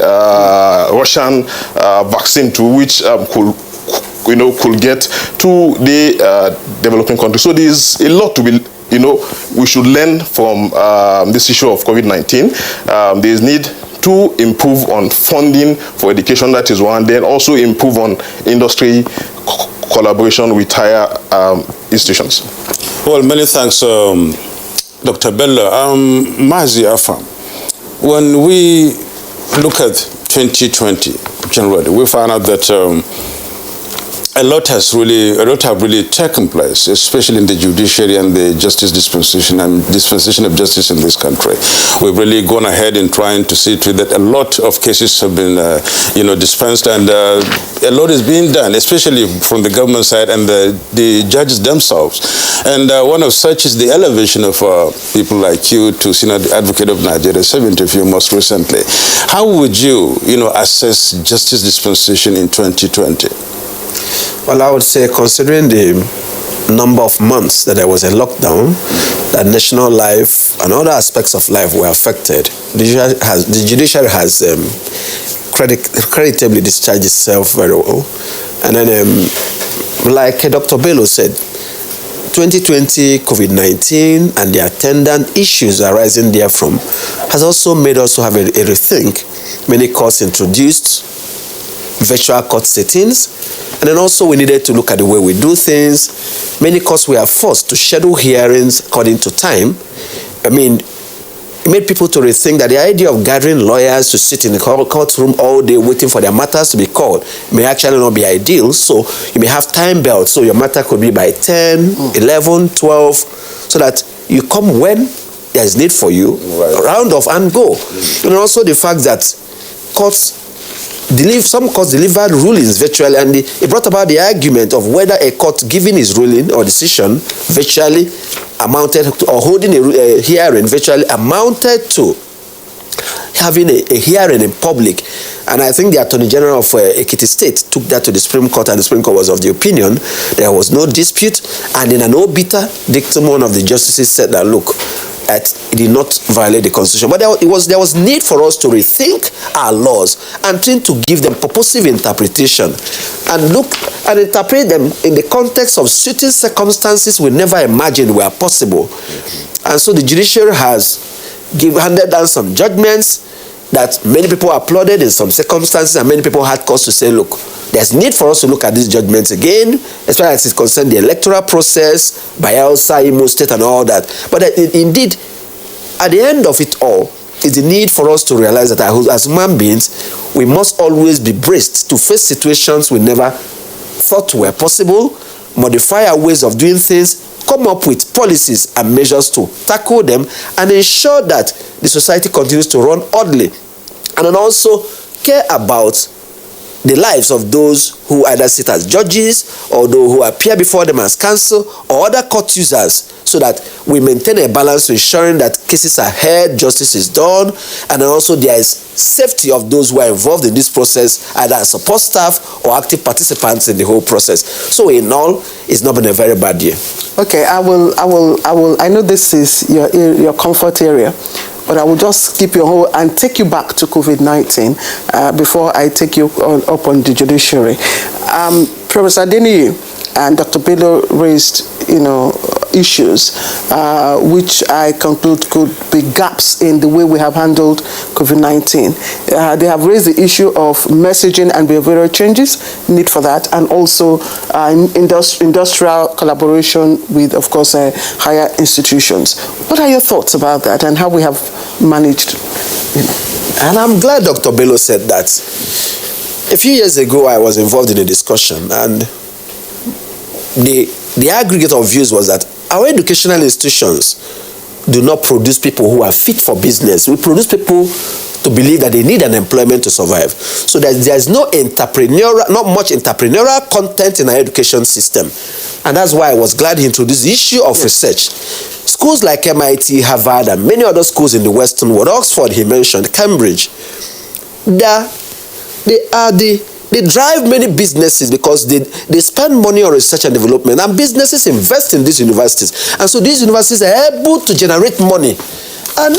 Russian vaccine too, which could get to the developing countries. So there's a lot to be, we should learn from this issue of COVID-19. There's need to improve on funding for education, that is one, then also improve on industry collaboration with higher institutions. Well, many thanks, Dr. Bello. Mazi Afam, when we look at 2020 generally, we found out that a lot have really taken place, especially in the judiciary and the justice dispensation and dispensation of justice in this country. We've really gone ahead in trying to see to that a lot of cases have been, dispensed, and a lot is being done, especially from the government side and the judges themselves. And one of such is the elevation of people like you to Senior Advocate of Nigeria, 70th most recently. How would you, assess justice dispensation in 2020? Well, I would say, considering the number of months that there was a lockdown, that national life and other aspects of life were affected, the judiciary has creditably discharged itself very well. And then, like Dr. Bello said, 2020 COVID-19 and the attendant issues arising therefrom has also made us to have a rethink. Many courts introduced virtual court sittings, and then also we needed to look at the way we do things. Many courts were forced to schedule hearings according to time. It made people to rethink that the idea of gathering lawyers to sit in the courtroom all day waiting for their matters to be called may actually not be ideal. So you may have time belts, so your matter could be by 10, 11, 12, so that you come when there is need for you, round off and go. And also the fact that some courts delivered rulings virtually, and it brought about the argument of whether a court giving its ruling or decision virtually amounted to, or holding a hearing virtually amounted to having a hearing in public. And I think the Attorney General of Ekiti State took that to the Supreme Court, and the Supreme Court was of the opinion there was no dispute. And in an obiter dictum, one of the justices said that, look, it did not violate the Constitution. But there was need for us to rethink our laws and try to give them purposive interpretation and look and interpret them in the context of certain circumstances we never imagined were possible. And so the judiciary has handed down some judgments that many people applauded in some circumstances, and many people had cause to say, look, there's need for us to look at these judgments again, especially as it concerns the electoral process, Bayelsa, Imo State, and all that. But indeed, at the end of it all, is the need for us to realize that as human beings, we must always be braced to face situations we never thought were possible, modify our ways of doing things, come up with policies and measures to tackle them, and ensure that the society continues to run orderly, and then also care about the lives of those who either sit as judges or those who appear before them as counsel or other court users, so that we maintain a balance to ensuring that cases are heard, justice is done, and also there is safety of those who are involved in this process, either as support staff or active participants in the whole process. So in all, it's not been a very bad year. Okay, I know this is your comfort area, but I will just keep your hold and take you back to COVID-19 before I take you up on the judiciary. Professor Adeniyi and Dr. Bello raised, issues which I conclude could be gaps in the way we have handled COVID-19. They have raised the issue of messaging and behavioral changes, need for that, and also industrial collaboration with, of course, higher institutions. What are your thoughts about that and how we have managed? And I'm glad Dr. Bello said that. A few years ago, I was involved in a discussion, and the aggregate of views was that our educational institutions do not produce people who are fit for business. We produce people to believe that they need an employment to survive. So that there's not much entrepreneurial content in our education system. And that's why I was glad he introduced the issue of research. Schools like MIT, Harvard, and many other schools in the Western world, Oxford he mentioned, Cambridge, they drive many businesses because they spend money on research and development, and businesses invest in these universities. And so these universities are able to generate money. And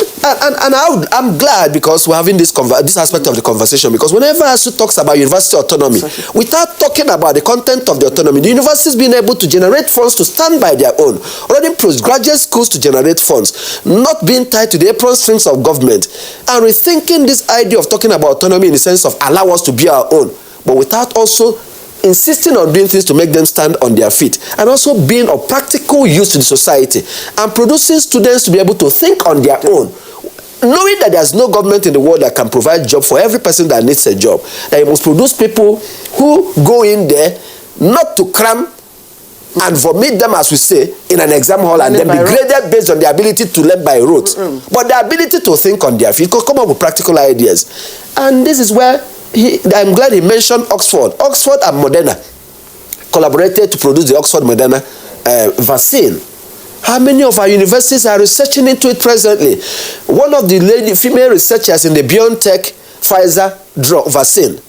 I'm glad because we're having this aspect of the conversation, because whenever ASU talks about university autonomy, without talking about the content of the autonomy, the universities being able to generate funds to stand by their own, running postgraduate schools to generate funds, not being tied to the apron strings of government, and rethinking this idea of talking about autonomy in the sense of allow us to be our own, but without also insisting on doing things to make them stand on their feet, and also being of practical use to the society, and producing students to be able to think on their own, knowing that there's no government in the world that can provide job for every person that needs a job, that you must produce people who go in there not to cram and vomit them, as we say, in an exam hall and then be graded based on their ability to learn by rote, but the ability to think on their feet, come up with practical ideas. And this is where I'm glad he mentioned Oxford. Oxford and Moderna collaborated to produce the Oxford Moderna vaccine. How many of our universities are researching into it presently? One of the female researchers in the BioNTech Pfizer drug vaccine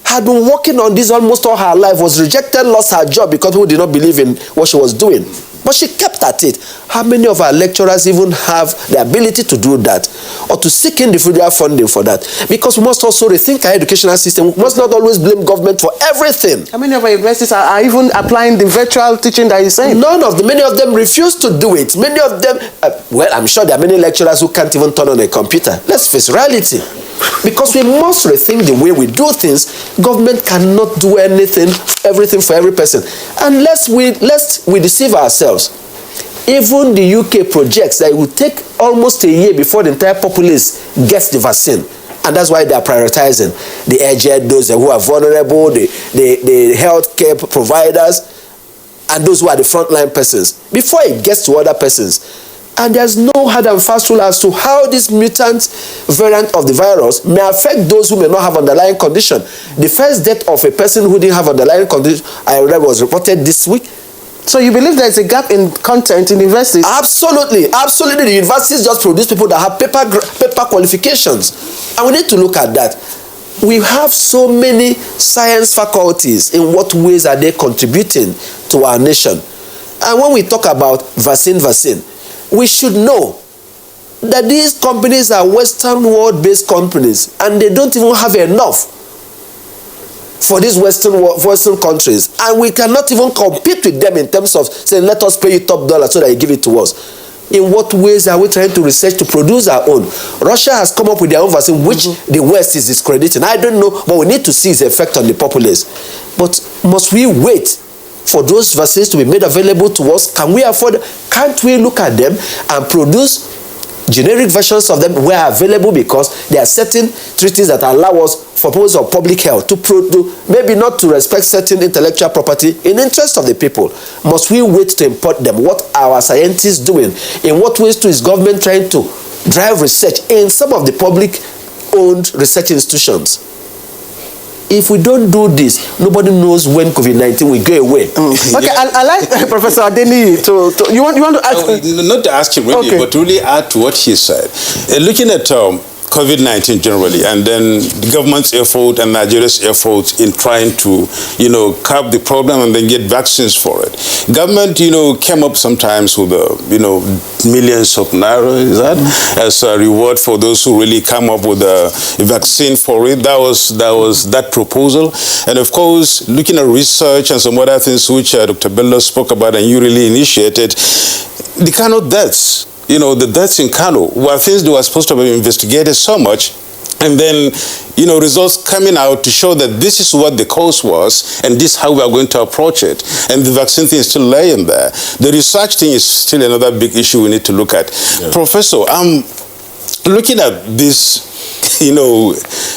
had been working on this almost all her life, was rejected, lost her job because people did not believe in what she was doing. But she kept at it. How many of our lecturers even have the ability to do that or to seek individual funding for that? Because we must also rethink our educational system. We must not always blame government for everything. How many of our universities are even applying the virtual teaching that you're saying? None of them. Many of them refuse to do it. Many of them, well, I'm sure there are many lecturers who can't even turn on a computer. Let's face reality. Because we must rethink the way we do things. Government cannot do everything for every person. And lest we deceive ourselves. Even the UK projects that it will take almost a year before the entire populace gets the vaccine. And that's why they are prioritizing the aged, those who are vulnerable, the healthcare providers, and those who are the frontline persons, before it gets to other persons. And there's no hard and fast rule as to how this mutant variant of the virus may affect those who may not have underlying condition. The first death of a person who didn't have underlying condition, I read, was reported this week. So you believe there's a gap in content in universities? Absolutely, absolutely. The universities just produce people that have paper qualifications. And we need to look at that. We have so many science faculties. In what ways are they contributing to our nation? And when we talk about vaccine, we should know that these companies are Western world-based companies, and they don't even have enough for these Western countries, and we cannot even compete with them in terms of saying, let us pay you top dollar so that you give it to us. In what ways are we trying to research to produce our own? Russia has come up with their own vaccine, which the West is discrediting. I don't know, but we need to see its effect on the populace. But must we wait for those vaccines to be made available to us? Can we afford? Can't we look at them and produce generic versions of them where available, because there are certain treaties that allow us for purposes of public health to maybe not to respect certain intellectual property in the interest of the people. Must we wait to import them? What are our scientists doing? In what ways is government trying to drive research in some of the public-owned research institutions? If we don't do this, nobody knows when COVID-19 will go away. Okay, yeah. I like Professor Adeni to you want to ask? Not to ask him really, but to really add to what he said. Looking at COVID-19 generally, and then the government's effort and Nigeria's effort in trying to, curb the problem and then get vaccines for it. Government, came up sometimes with, millions of naira, is that, as a reward for those who really come up with a vaccine for it. That was that proposal. And of course, looking at research and some other things which Dr. Bello spoke about and you really initiated, the kind of deaths, the deaths in Kano were things that were supposed to be investigated so much, and then, results coming out to show that this is what the cause was, and this is how we are going to approach it. And the vaccine thing is still laying there. The research thing is still another big issue we need to look at. Yeah. Professor, I'm looking at this,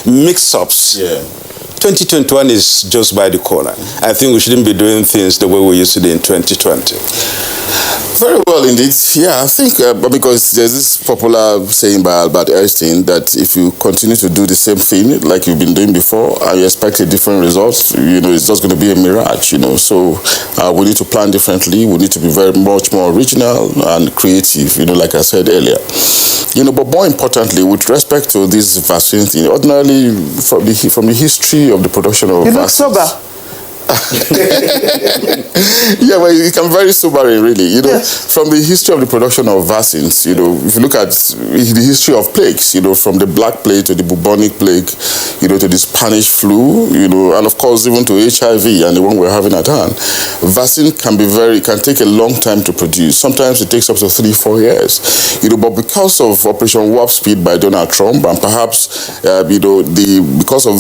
mix-ups. Yeah. 2021 is just by the corner. I think we shouldn't be doing things the way we used to do in 2020. Very well indeed. Yeah, I think because there's this popular saying by Albert Einstein that if you continue to do the same thing like you've been doing before and you expect a different result, it's just going to be a mirage, So we need to plan differently. We need to be very much more original and creative, like I said earlier. But more importantly, with respect to this vaccine thing, ordinarily from the history of the production of vaccines. You look sober. Yeah, well, it can very sobering, really. Yes. From the history of the production of vaccines, if you look at the history of plagues, from the Black Plague to the bubonic plague, to the Spanish flu, and of course even to HIV and the one we're having at hand, vaccine can take a long time to produce. Sometimes it takes up to 3-4 years. But because of Operation Warp Speed by Donald Trump, and perhaps because of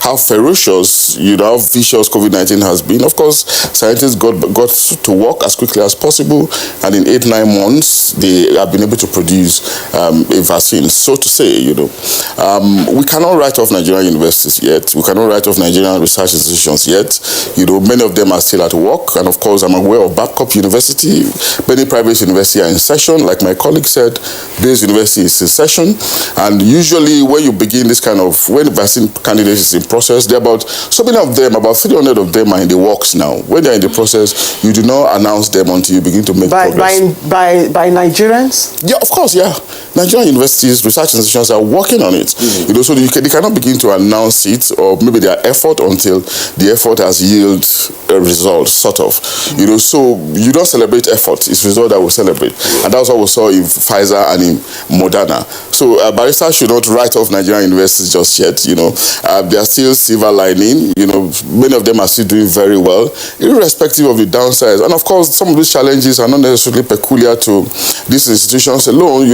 how ferocious, how vicious COVID-19 has been, of course, scientists got to work as quickly as possible, and in 8-9 months they have been able to produce a vaccine. So to say, we cannot write off Nigerian universities yet. We cannot write off Nigerian research institutions yet. Many of them are still at work, and of course, I'm aware of Babcock University. Many private universities are in session, like my colleague said. Bayes University is in session, and usually when you begin this when the vaccine candidate is in process, there are about 300 of them are in the works now. When they're in the process, you do not announce them until you begin to make progress. By Nigerians? Yeah, of course, yeah. Nigerian universities, research institutions are working on it. So they cannot begin to announce it or maybe their effort until the effort has yielded a result, sort of. So you don't celebrate effort, it's result that we celebrate. And that's what we saw in Pfizer and in Moderna. So baristas should not write off Nigerian universities just yet. They are still silver lining. Many of them are still doing very well, irrespective of the downsides. And of course, some of these challenges are not necessarily peculiar to these institutions alone.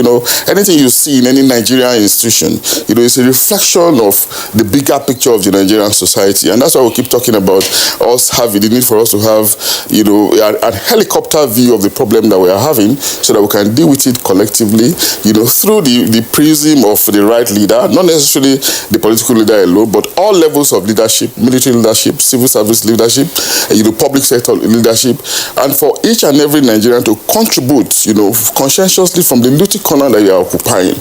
Anything you see in any Nigerian institution, it's a reflection of the bigger picture of the Nigerian society. And that's why we keep talking about the need for us to have, a helicopter view of the problem that we are having so that we can deal with it collectively, through the prism of the right leader, not necessarily the political leader alone, but all levels of leadership, military leadership, civil service leadership, public sector leadership, and for each and every Nigerian to contribute, conscientiously from the little corner that you are occupying,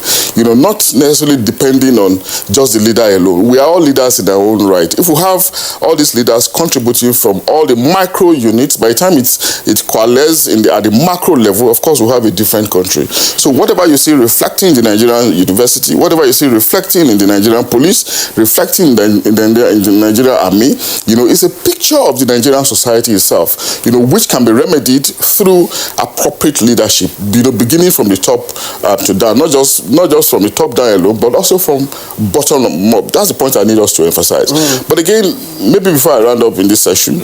not necessarily depending on just the leader alone. We are all leaders in our own right. If we have all these leaders contributing from all the micro units, by the time it coalesces at the macro level, of course, we'll have a different country. So whatever you see reflecting the Nigerian Nigerian university, whatever you see reflecting in the Nigerian police, reflecting in the Nigerian army, you know, it's a picture of the Nigerian society itself, you know, which can be remedied through appropriate leadership, you know, beginning from the top to down, not just from the top down alone, but also from bottom up. That's the point I need us to emphasize. But again, maybe before I round up in this session,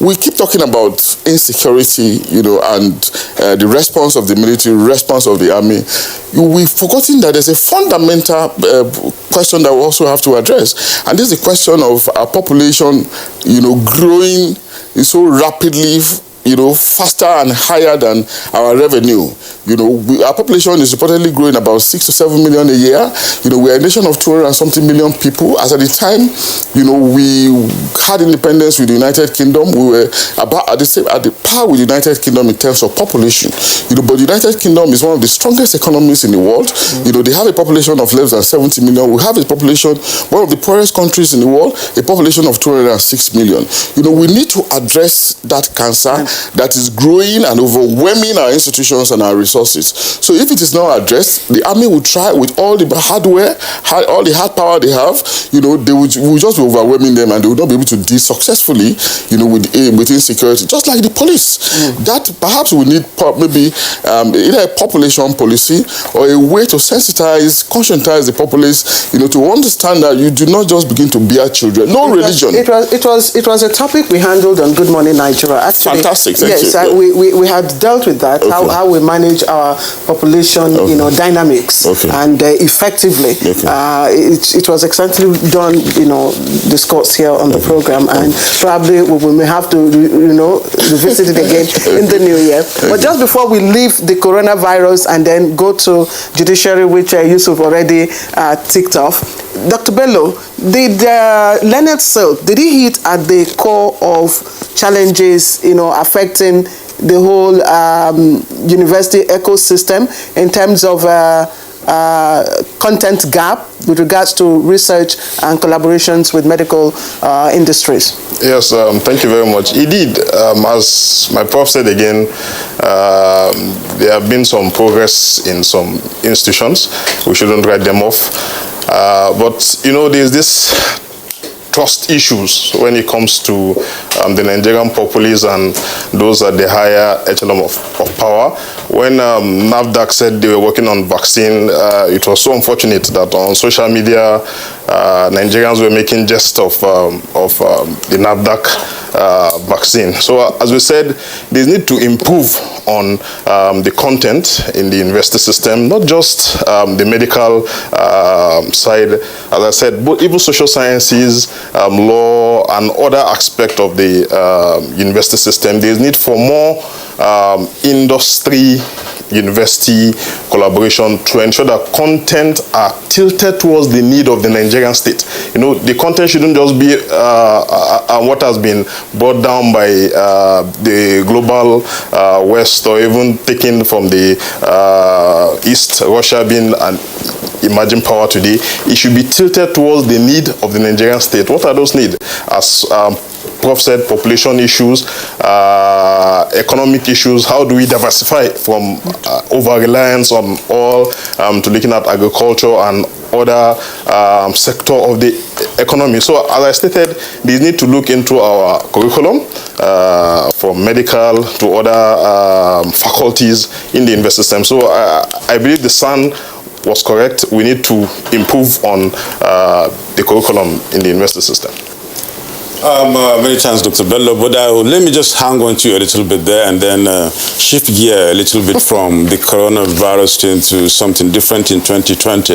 we keep talking about insecurity, you know, and the response of the military, response of the army. We've forgotten that there's a fundamental question that we also have to address, and this is the question of our population, you know, growing so rapidly, you know, faster and higher than our revenue. You know, our population is reportedly growing about 6 to 7 million a year. You know, we're a nation of 200 and something million people. As at the time, you know, we had independence with the United Kingdom. We were about at the par with the United Kingdom in terms of population. You know, but the United Kingdom is one of the strongest economies in the world. You know, they have a population of less than 70 million. We have a population, one of the poorest countries in the world, a population of 206 million. You know, we need to address that cancer that is growing and overwhelming our institutions and our resources. So if it is not addressed, the army will try with all the hardware, all the hard power they have, you know, they will just be overwhelming them, and they will not be able to deal successfully, you know, with insecurity, just like the police. That perhaps we need maybe either a population policy or a way to conscientize the populace, you know, to understand that you do not just begin to bear children. No religion. It was a topic we handled on Good Morning Nigeria. Actually, fantastic. Thank you. We had dealt with that, how we manage our population, you know, dynamics, and effectively. It was extensively done, you know, discussed here on the program, and probably we may have to, you know, revisit it again in the new year. But just before we leave the coronavirus and then go to judiciary, which Yusuf already ticked off, Dr. Bello, did Leonard Silk, did he hit at the core of challenges, you know, affecting the whole university ecosystem in terms of content gap with regards to research and collaborations with medical industries? Yes, thank you very much. Indeed, as my prof said again, there have been some progress in some institutions. We shouldn't write them off. But, you know, there's this trust issues when it comes to the Nigerian populace and those at the higher echelon of power. When NAFDAC said they were working on vaccine, it was so unfortunate that on social media, Nigerians were making jest of the NAFDAC vaccine. So as we said, they need to improve on the content in the university system, not just the medical side, as I said, but even social sciences, law, and other aspects of the university system. There is need for more industry university collaboration to ensure that content are tilted towards the need of the Nigerian state. You know, the content shouldn't just be what has been brought down by the global west, or even taken from the east, Russia being an emerging power today. It should be tilted towards the need of the Nigerian state. What are those needs? As Prof said, population issues, economic issues. How do we diversify from over-reliance on oil to looking at agriculture and other sector of the economy? So as I stated, they need to look into our curriculum from medical to other faculties in the university system. So I believe the SAN was correct. We need to improve on the curriculum in the university system. Many thanks, Dr. Bello, but let me just hang on to you a little bit there and then shift gear a little bit from the coronavirus into something different in 2020.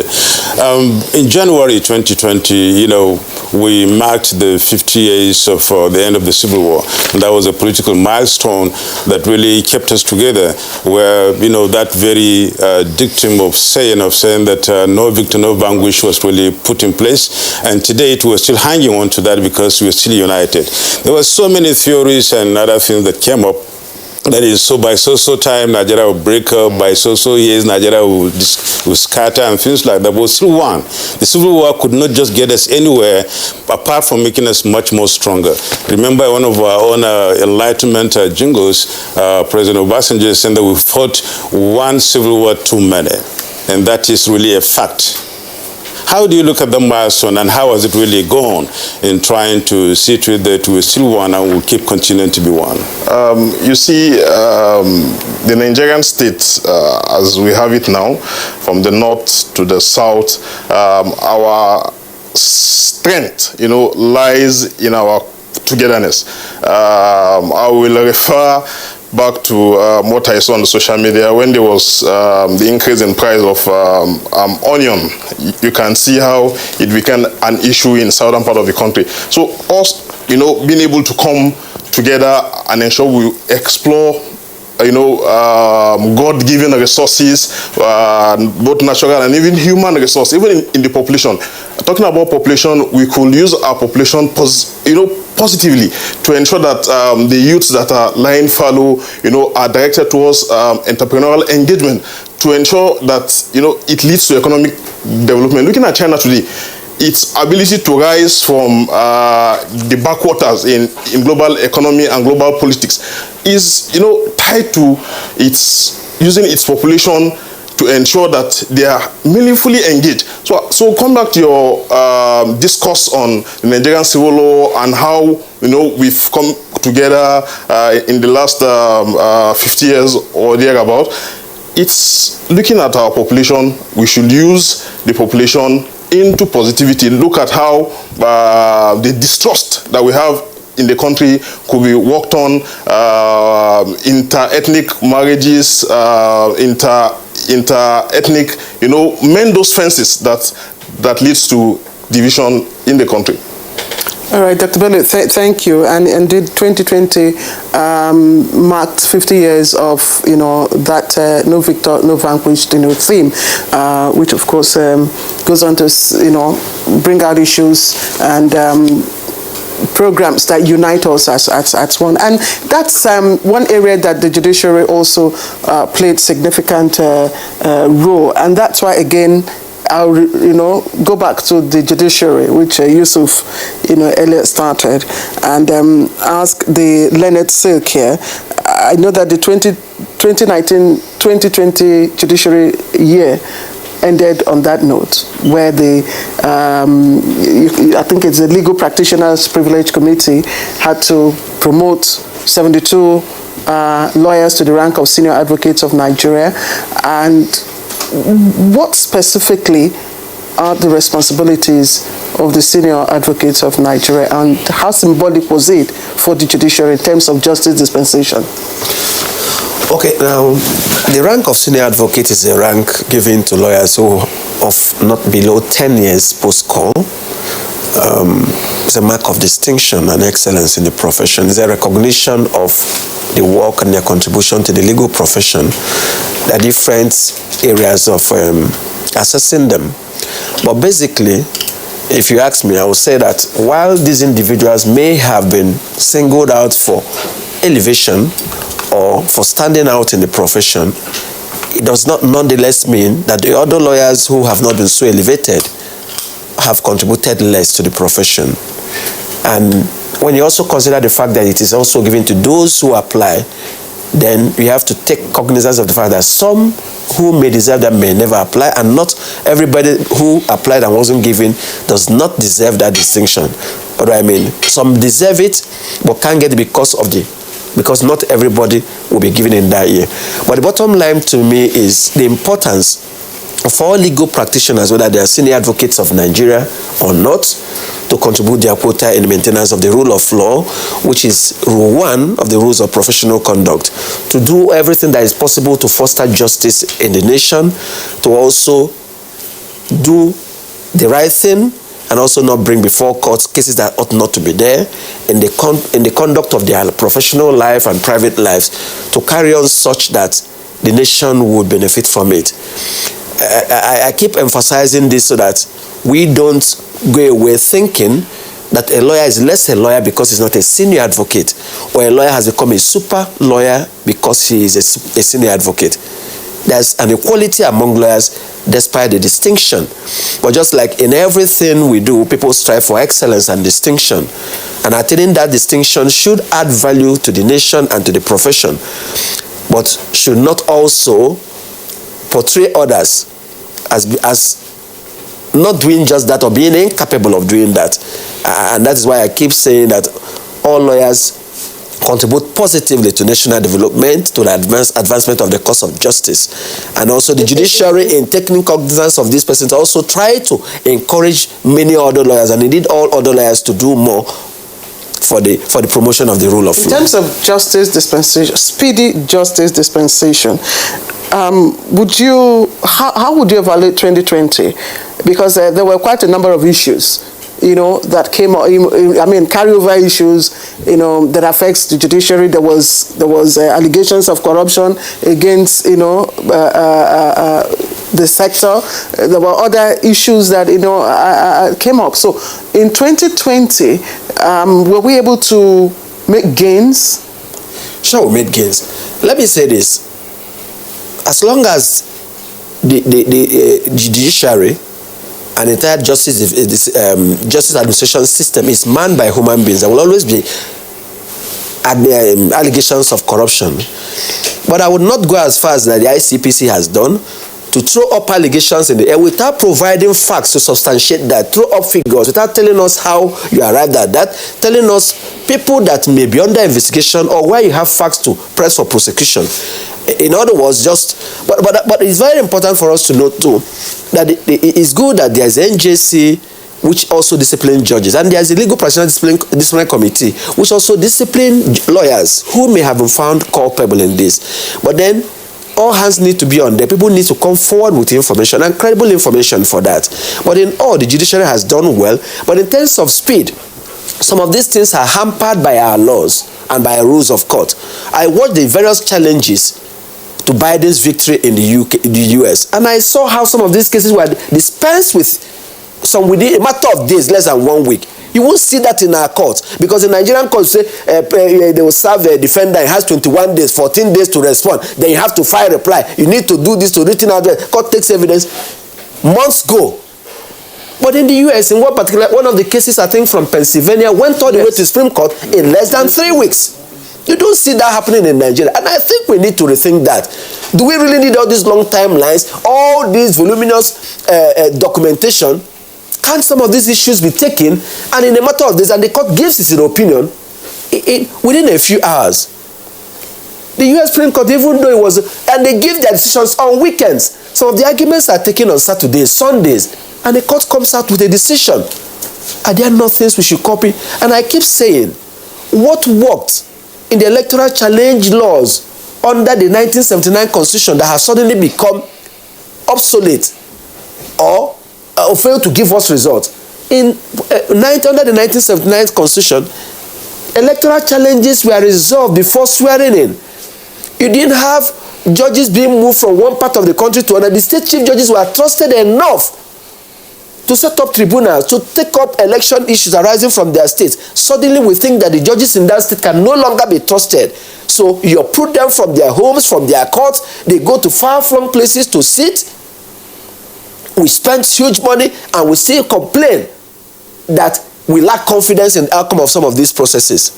In January 2020, you know, we marked the 50 years of the end of the Civil War, and that was a political milestone that really kept us together, where, you know, that very dictum of saying that no victor, no vanquish was really put in place, and today we're still hanging on to that because we're still united. There were so many theories and other things that came up. That is, so by so time, Nigeria will break up, by so years, Nigeria will scatter and things like that. But we still won. The Civil War could not just get us anywhere, apart from making us much more stronger. Remember one of our own Enlightenment jingles, President Obasanjo said that we fought one Civil War too many. and that is really a fact. How do you look at the milestone, and how has it really gone in trying to see to it that we're still one and will keep continuing to be one? You see, the Nigerian state, as we have it now, from the north to the south, our strength, lies in our togetherness. I will refer back to what I saw on the social media when there was the increase in price of onion. You can see how it became an issue in southern part of the country. So us, being able to come together and ensure we explore God-given resources, both natural and even human resources, even in the population. Talking about population, we could use our population positively to ensure that the youths that are lying fallow, are directed towards entrepreneurial engagement to ensure that, it leads to economic development. Looking at China today, its ability to rise from the backwaters in global economy and global politics is, tied to its using its population to ensure that they are meaningfully engaged. So come back to your discourse on the Nigerian civil law and how, we've come together in the last 50 years or thereabout. It's looking at our population. We should use the population into positivity. Look at how the distrust that we have in the country could be worked on, inter-ethnic marriages, inter-ethnic, mend those fences that leads to division in the country. All right, Dr. Bello, thank you. And indeed, 2020 marked 50 years of, that no victor, no vanquished, theme, which of course goes on to, bring out issues and programs that unite us as one. And that's one area that the judiciary also played significant role. And that's why, again, I'll, go back to the judiciary, which Yusuf, earlier started, and ask the Leonard Silk here. I know that the 2019-2020 judiciary year ended on that note, where the, I think it's the Legal Practitioners Privilege Committee had to promote 72 lawyers to the rank of Senior Advocates of Nigeria. And what specifically are the responsibilities of the Senior Advocates of Nigeria, and how symbolic was it for the judiciary in terms of justice dispensation? Okay, now the rank of Senior Advocate is a rank given to lawyers who of not below 10 years post-call. It's a mark of distinction and excellence in the profession. It's a recognition of the work and their contribution to the legal profession, the different areas of assessing them. But basically, if you ask me, I would say that while these individuals may have been singled out for elevation or for standing out in the profession, it does not nonetheless mean that the other lawyers who have not been so elevated have contributed less to the profession. And when you also consider the fact that it is also given to those who apply, then we have to take cognizance of the fact that some who may deserve that may never apply, and not everybody who applied and wasn't given does not deserve that distinction. What do I mean? Some deserve it, but can't get it because not everybody will be given in that year. But the bottom line to me is the importance of all legal practitioners, whether they are Senior Advocates of Nigeria or not, to contribute their quota in the maintenance of the rule of law, which is Rule 1 of the Rules of Professional Conduct, to do everything that is possible to foster justice in the nation, to also do the right thing, and also not bring before courts cases that ought not to be there in the conduct of their professional life and private lives, to carry on such that the nation would benefit from it. I keep emphasizing this so that we don't go away thinking that a lawyer is less a lawyer because he's not a senior advocate, or a lawyer has become a super lawyer because he is a senior advocate. There's an equality among lawyers despite the distinction. But just like in everything we do, people strive for excellence and distinction. And attaining that distinction should add value to the nation and to the profession, but should not also portray others as not doing just that or being incapable of doing that. And that is why I keep saying that all lawyers contribute positively to national development, to the advancement of the cause of justice. And also the judiciary, in taking cognizance of these persons, also try to encourage many other lawyers, and indeed all other lawyers, to do more for the promotion of the rule of law. In terms of justice dispensation, speedy justice dispensation, how would you evaluate 2020? Because there were quite a number of issues, that came up. I mean, carryover issues, that affects the judiciary. There was allegations of corruption against, the sector. There were other issues that, came up. So in 2020, were we able to make gains? Sure, we made gains. Let me say this. As long as the judiciary and the entire justice administration system is manned by human beings, there will always be allegations of corruption. But I would not go as far as that the ICPC has done, to throw up allegations in the air without providing facts to substantiate that, throw up figures without telling us how you arrived at that, telling us people that may be under investigation or where you have facts to press for prosecution. In other words, but it's very important for us to note too that it's good that there's NJC, which also discipline judges, and there's a legal practitioner disciplinary committee, which also discipline lawyers who may have been found culpable in this. But then all hands need to be on there. People need to come forward with information, and credible information for that. But in all, the judiciary has done well. But in terms of speed, some of these things are hampered by our laws and by rules of court. I watched the various challenges to Biden's victory in the US, and I saw how some of these cases were dispensed with some within a matter of days, less than 1 week. You won't see that in our courts, because the Nigerian courts say they will serve the defender. It has 21 days, 14 days to respond. Then you have to file a reply. You need to do this to written address. Court takes evidence. Months go. But in the US, in one of the cases, I think from Pennsylvania, went all the way to Supreme Court in less than 3 weeks. You don't see that happening in Nigeria. And I think we need to rethink that. Do we really need all these long timelines, all these voluminous documentation? Can't some of these issues be taken, and in a matter of days, and the court gives its opinion within a few hours? The US Supreme Court, even though it was, and they give their decisions on weekends. Some of the arguments are taken on Saturdays, Sundays, and the court comes out with a decision. Are there not things we should copy? And I keep saying, what worked in the electoral challenge laws under the 1979 Constitution that has suddenly become obsolete or failed to give us results? Under the 1979 Constitution, electoral challenges were resolved before swearing in. You didn't have judges being moved from one part of the country to another. The state chief judges were trusted enough to set up tribunals, to take up election issues arising from their states. Suddenly we think that the judges in that state can no longer be trusted. So you uproot them from their homes, from their courts. They go to far-flung places to sit. We spend huge money and we still complain that we lack confidence in the outcome of some of these processes.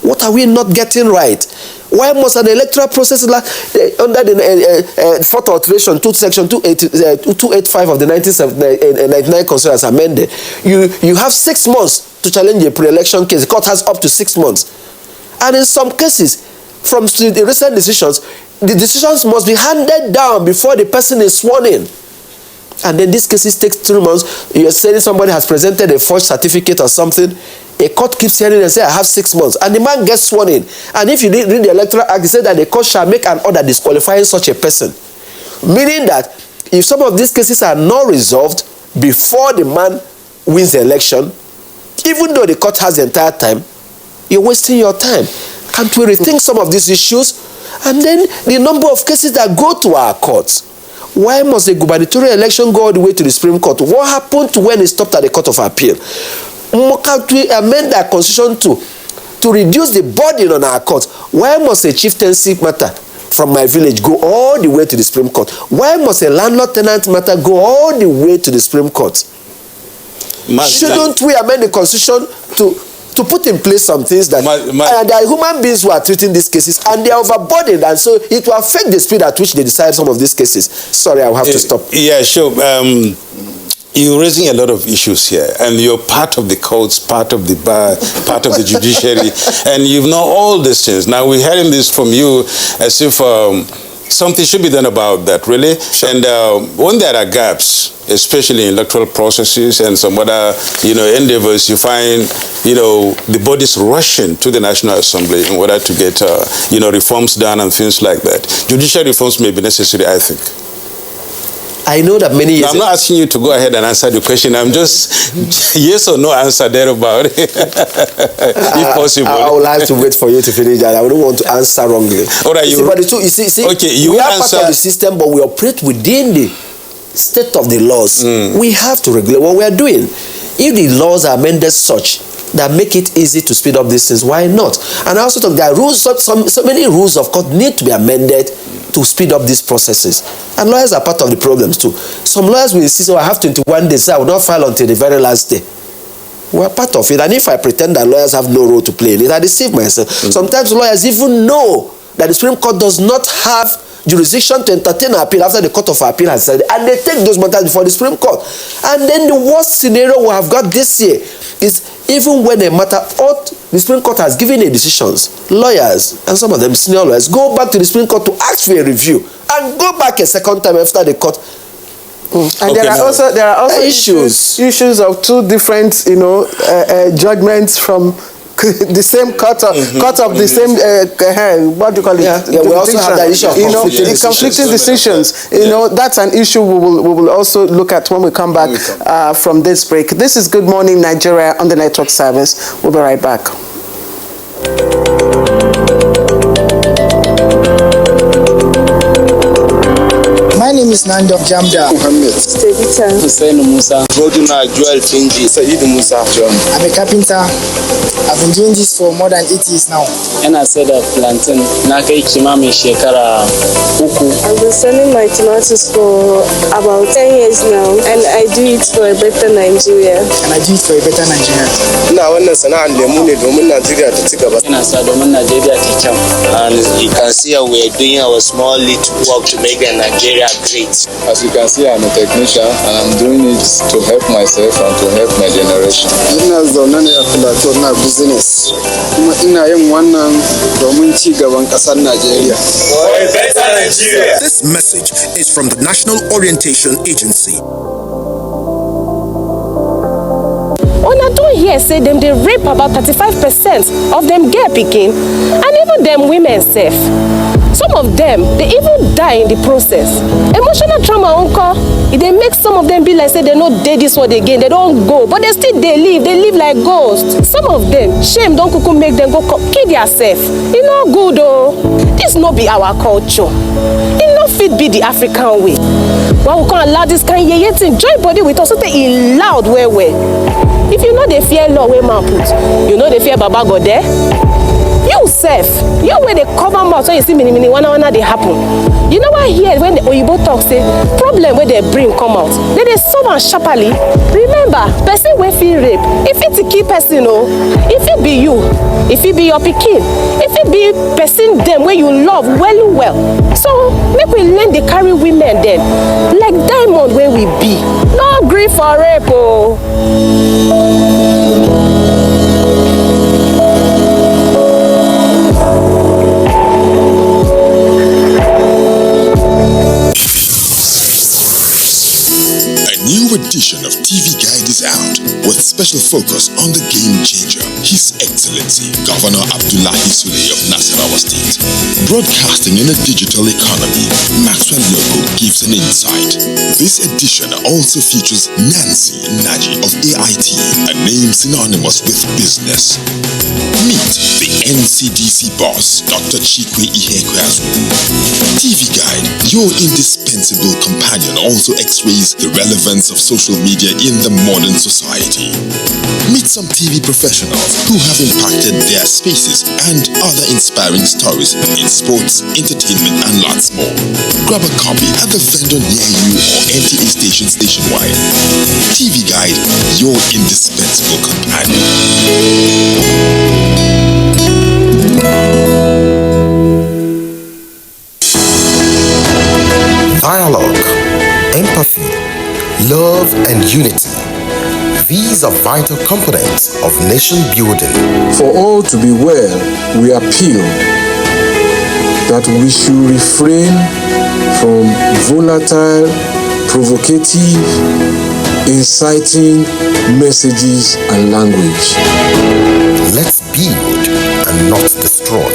What are we not getting right? Why must an electoral process under the fourth alteration, section 285 of the 1999 Constitution as amended, you have 6 months to challenge a pre-election case. The court has up to 6 months. And in some cases, from the recent decisions, the decisions must be handed down before the person is sworn in. And then these cases take 3 months. You're saying somebody has presented a forged certificate or something. A court keeps hearing and say, I have 6 months. And the man gets sworn in. And if you read the Electoral Act, it says that the court shall make an order disqualifying such a person. Meaning that if some of these cases are not resolved before the man wins the election, even though the court has the entire time, you're wasting your time. Can't we rethink some of these issues? And then the number of cases that go to our courts. Why must the gubernatorial election go all the way to the Supreme Court? What happened to when it stopped at the Court of Appeal? Can't we amend our constitution to reduce the burden on our courts? Why must a chieftaincy matter from my village go all the way to the Supreme Court? Why must a landlord-tenant matter go all the way to the Supreme Court? Shouldn't we amend the constitution to put in place some things that and there are human beings who are treating these cases and they are overburdened, and so it will affect the speed at which they decide some of these cases. Sorry, I will have to stop. Yeah, sure. You're raising a lot of issues here, and you're part of the courts, part of the bar, part of the judiciary, and you know all these things. Now, we're hearing this from you as if something should be done about that, really. Sure. And when there are gaps, especially in electoral processes and some other, endeavors, you find, the bodies rushing to the National Assembly in order to get, reforms done and things like that. Judicial reforms may be necessary, I think. I know that many years. I'm not asking you to go ahead and answer the question. I'm just yes or no answer there about it, if possible. I will have to wait for you to finish that. I don't want to answer wrongly. All right, but the truth, okay, we are part of the system, but we operate within the state of the laws. We have to regulate what we are doing. If the laws are amended such that make it easy to speed up these things, why not? And I also think there are rules. So many rules of court need to be amended to speed up these processes. And lawyers are part of the problems too. Some lawyers will insist, I have 21 days, so I will not file until the very last day. We are part of it. And if I pretend that lawyers have no role to play in it, I deceive myself. Sometimes lawyers even know that the Supreme Court does not have jurisdiction to entertain an appeal after the Court of Appeal has decided, and they take those matters before the Supreme Court. And then the worst scenario we have got this year is even when a matter ought, the Supreme Court has given a decisions, lawyers, and some of them senior lawyers, go back to the Supreme Court to ask for a review and go back a second time after the court. And okay, there are also issues of two different, judgments from the same court of the same what do you call it? Yeah, we also have that issue of conflicting decisions. That's an issue we will also look at when we come back from this break. This is Good Morning Nigeria on the network service. We'll be right back. My name is Nando Jamda Mohammed. Stevita. Hussein Musa. Goduna Joel Finji. Said Musa John. I'm a carpenter. I've been doing this for more than 8 years now. And I said that plantain. Nakai Kimami Shekara Uku. I've been selling my tomatoes for about 10 years now, and I do it for a better Nigeria. And I do it for a better Nigeria. Now when the Sana and Lemune Domin Nigeria to take about. And I said Domin Nigeria to come. And you can see how we're doing our small little work to make Nigeria great. As you can see, I'm a technician and I'm doing it to help myself and to help my generation. Business. This message is from the National Orientation Agency. Una don't hear say them they rape about 35% of them girl picking, and even them women safe. Some of them, they even die in the process. Emotional trauma, uncle, they make some of them be like, say, they don't do this one again, they don't go, but they live like ghosts. Some of them, shame don't kuku make them go kill themselves. It's not good, though. This not be our culture. It not fit be the African way. Well, we can't allow this kind of yet enjoy body with us, so they loud where. If you know they fear law, where man put, you know they fear Baba God there. You self, you where they cover mouth so you see many one they happen. You know what here when the Oyibo talk say problem where they bring come out, then they solve and sharply. Remember, person wey feel rape, if it's a key person, if it be you, if it be your pikin, if it be person them where you love well. So make we learn they carry women then like diamond where we be. No grief for rape. New edition of TV Guide is out with special focus on the game changer, His Excellency Governor Abdullahi Sule of Nasarawa State. Broadcasting in a digital economy, Maxwell Logo gives an insight. This edition also features Nancy Naji of AIT, a name synonymous with business. Meet the NCDC boss, Dr. Chikwe Ihekweazu. TV Guide, your indispensable companion, also x-rays the relevant influence of social media in the modern society. Meet some TV professionals who have impacted their spaces and other inspiring stories in sports, entertainment, and lots more. Grab a copy at the vendor near you or NTA stations nationwide. TV Guide, your indispensable companion. Dialogue, empathy, love, and unity. These are vital components of nation building. For all to be well, we appeal that we should refrain from volatile, provocative, inciting messages and language. Let's build and not destroy.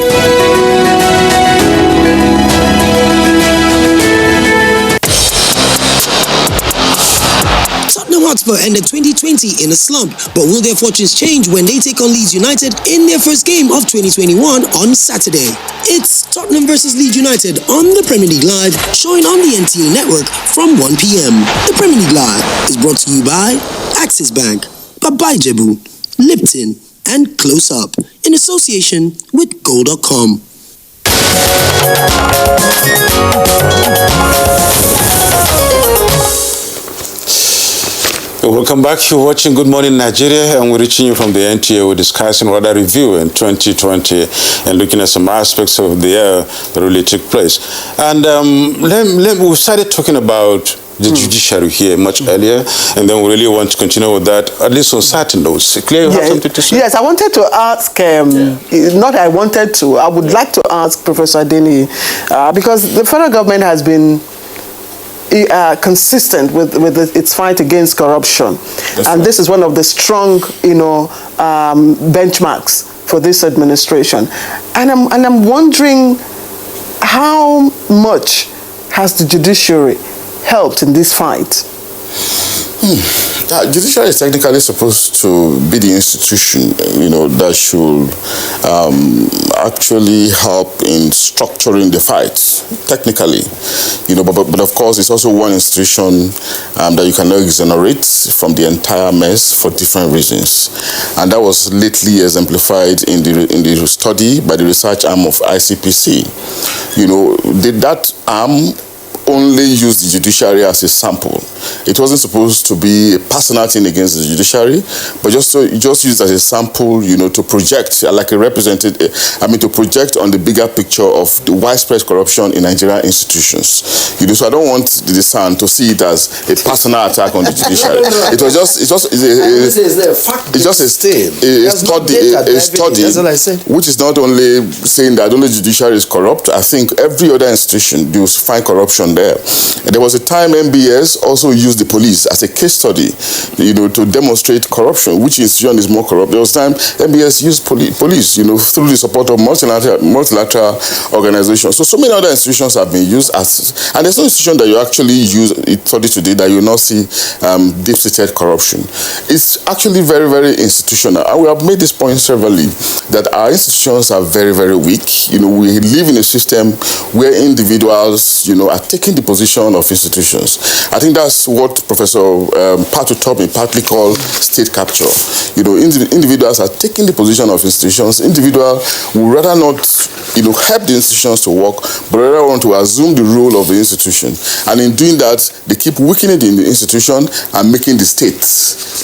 Hotspur ended 2020 in a slump, but will their fortunes change when they take on Leeds United in their first game of 2021 on Saturday? It's Tottenham versus Leeds United on the Premier League Live, showing on the NTA network from 1 p.m. The Premier League Live is brought to you by Axis Bank, Bye Jebu, Lipton, and Close Up in association with Goal.com. Welcome back. You're watching Good Morning Nigeria, and we're reaching you from the NTA. We're discussing weather review in 2020 and looking at some aspects of the year that really took place. And we started talking about the judiciary here much earlier, and then we really want to continue with that, at least on certain notes. Claire, you have something to say? Yes, I wanted to ask, I would like to ask Professor Adeni, because the federal government has been consistent with its fight against corruption. And this is one of the strong, benchmarks for this administration. And I'm wondering how much has the judiciary helped in this fight? Judiciary is technically supposed to be the institution, that should actually help in structuring the fight, technically. But of course, it's also one institution that you cannot exonerate from the entire mess for different reasons. And that was lately exemplified in the study by the research arm of ICPC. Did that arm only use the judiciary as a sample? It wasn't supposed to be a personal thing against the judiciary, but just used as a sample, to project, like a representative, to project on the bigger picture of the widespread corruption in Nigerian institutions. So I don't want the Sun to see it as a personal attack on the judiciary. It was just a study, which is not only saying that only the judiciary is corrupt. I think every other institution, you find corruption there. And there was a time MBS also used the police as a case study, to demonstrate corruption, which institution is more corrupt. There was time MBS used police, through the support of multilateral organizations. So many other institutions have been used and there's no institution that you actually use it for this today that you will not see deep-seated corruption. It's actually very, very institutional. And we have made this point severally, that our institutions are very, very weak. We live in a system where individuals, are taking the position of institutions. I think that's what Professor Patu Topping partly called state capture. Individuals are taking the position of institutions. Individuals would rather not, help the institutions to work, but rather want to assume the role of the institution. And in doing that, they keep weakening the institution and making the state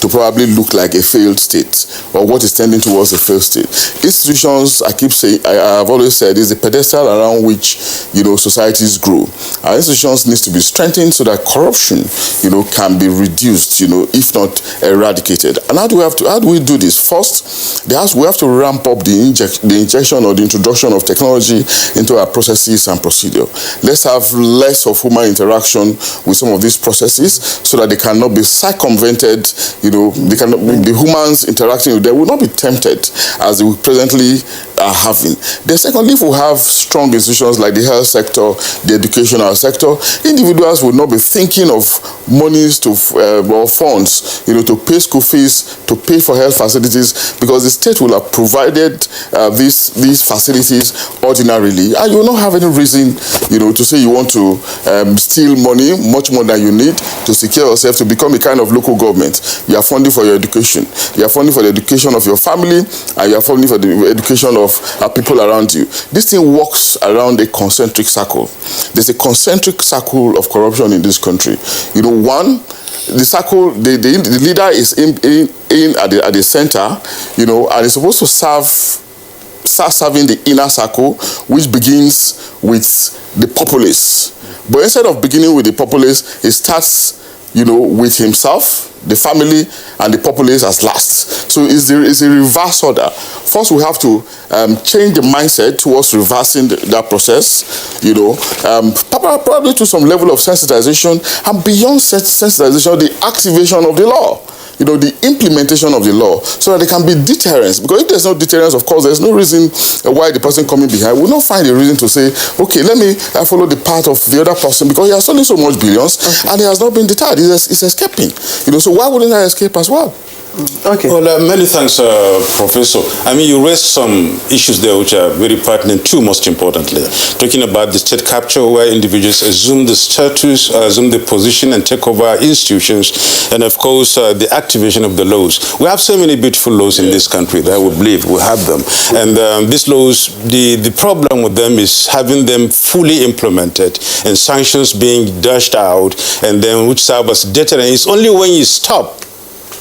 to probably look like a failed state, or what is tending towards a failed state. Institutions, I have always said, is the pedestal around which, societies grow. Our institutions need to be strengthened so that corruption, can be reduced, if not eradicated. And how do we do this? First, we have to ramp up the injection or the introduction of technology into our processes and procedure. Let's have less of human interaction with some of these processes so that they cannot be circumvented. The humans interacting with them will not be tempted as they presently are having. Then secondly, if we have strong institutions like the health sector, the educational sector, individuals will not be thinking of monies to or funds, to pay school fees, to pay for health facilities, because the state will have provided these facilities ordinarily, and you will not have any reason, to say you want to steal money, much more than you need, to secure yourself, to become a kind of local government. You are funding for your education. You are funding for the education of your family, and you are funding for the education of people around you. This thing works around a concentric circle. There's a concentric circle of corruption in this country. One, the circle, the leader is in at the center, and is supposed to start serving the inner circle, which begins with the populace. But instead of beginning with the populace, it starts, with himself, the family, and the populace as last. So it's a reverse order. First, we have to change the mindset towards reversing that process, probably to some level of sensitization, and beyond sensitization, the activation of the law. The implementation of the law, so that there can be deterrence. Because if there's no deterrence, of course, there's no reason why the person coming behind will not find a reason to say, okay, let me follow the path of the other person, because he has stolen so much billions, and he has not been deterred. He's escaping. So why wouldn't I escape as well? Okay. Well, many thanks, Professor. I mean, you raised some issues there which are very pertinent too, most importantly. Talking about the state capture, where individuals assume the status, assume the position, and take over institutions, and of course, the activation of the laws. We have so many beautiful laws in this country that we believe we have them. And these laws, the problem with them is having them fully implemented and sanctions being dashed out, and then which serve as deterrent. It's only when you stop,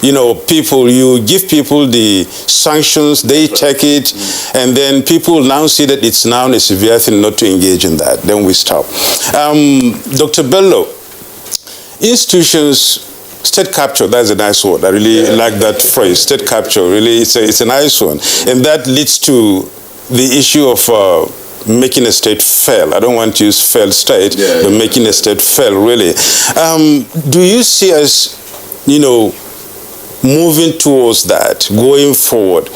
you give people the sanctions, they take it, and then people now see that it's now a severe thing not to engage in that. Then we stop. Dr. Bello, institutions, state capture, that's a nice word. I really like that phrase, state capture. Really, it's a nice one. And that leads to the issue of making a state fail. I don't want to use failed state, but making a state fail, really. Do you see us, moving towards that, going forward,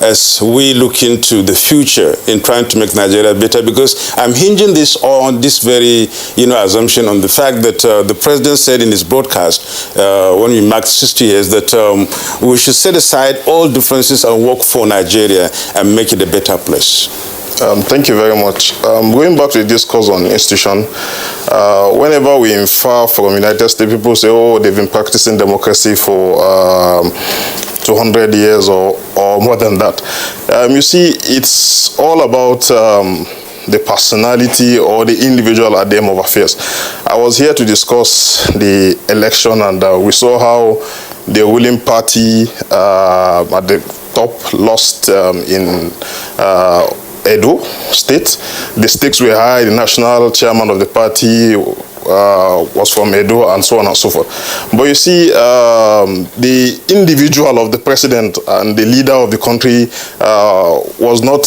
as we look into the future in trying to make Nigeria better? Because I'm hinging this on this very, assumption on the fact that the president said in his broadcast when we marked 60 years that we should set aside all differences and work for Nigeria and make it a better place. Thank you very much. Going back to the discourse on institution, whenever we infer from United States, people say, oh, they've been practicing democracy for 200 years or more than that. You see, it's all about the personality or the individual at the end of affairs. I was here to discuss the election, and we saw how the ruling party at the top lost in Edo State. The stakes were high. The national chairman of the party was from Edo, and so on and so forth. But you see, the individual of the president and the leader of the country was not,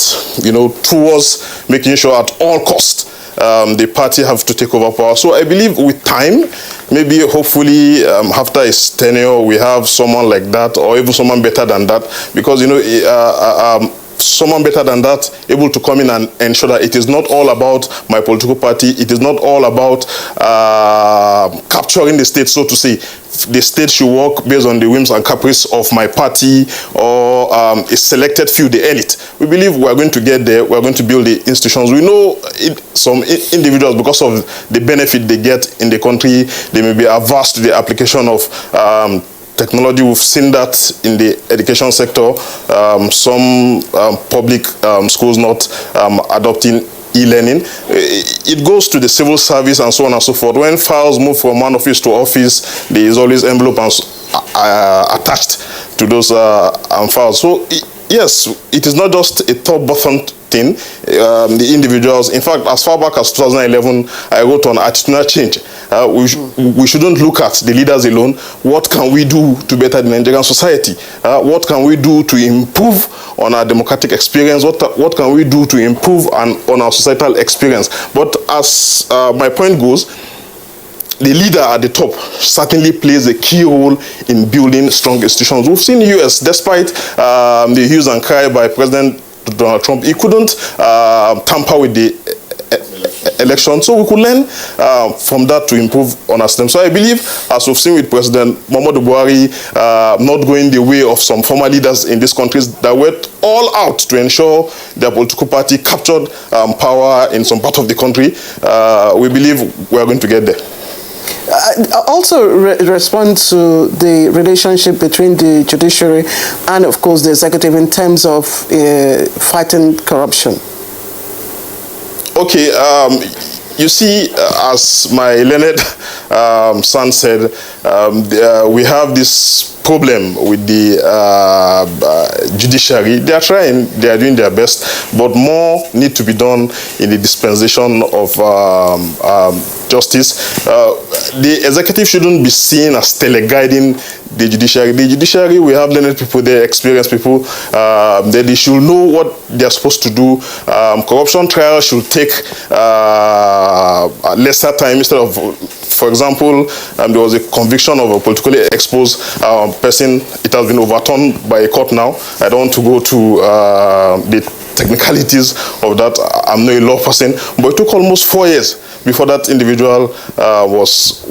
towards making sure at all costs the party have to take over power. So I believe with time, maybe hopefully after his tenure, we have someone like that, or even someone better than that, because someone better than that able to come in and ensure that it is not all about my political party, it is not all about capturing the state, so to say. The state should work based on the whims and caprice of my party or a selected few, the elite. We believe we are going to get there. We are going to build the institutions. We know some individuals, because of the benefit they get in the country, they may be averse to the application of technology. We've seen that in the education sector. Some public schools not adopting e-learning. It goes to the civil service and so on and so forth. When files move from one office to office, there is always envelope attached to those files. So yes, it is not just a top-bottom thing. The individuals, in fact, as far back as 2011, I wrote on attitudinal change. We shouldn't look at the leaders alone. What can we do to better the Nigerian society? What can we do to improve on our democratic experience? What can we do to improve on our societal experience? But as my point goes, the leader at the top certainly plays a key role in building strong institutions. We've seen the U.S., despite the hues and cry by President Donald Trump. He couldn't tamper with the election, so we could learn from that to improve on our system. So I believe, as we've seen with President Muhammadu Buhari not going the way of some former leaders in these countries that went all out to ensure their political party captured power in some part of the country, we believe we are going to get there. Also respond to the relationship between the judiciary and, of course, the executive in terms of fighting corruption. Okay, you see, as my learned son said, we have this problem with the judiciary. They are trying, they are doing their best, but more need to be done in the dispensation of justice. The executive shouldn't be seen as teleguiding the judiciary. The judiciary, we have learned people there, experienced people, that they should know what they are supposed to do. Corruption trials should take lesser time instead of, for example, there was a conviction of a politically exposed person. It has been overturned by a court now. I don't want to go to the technicalities of that. I'm not a law person, but it took almost 4 years before that individual was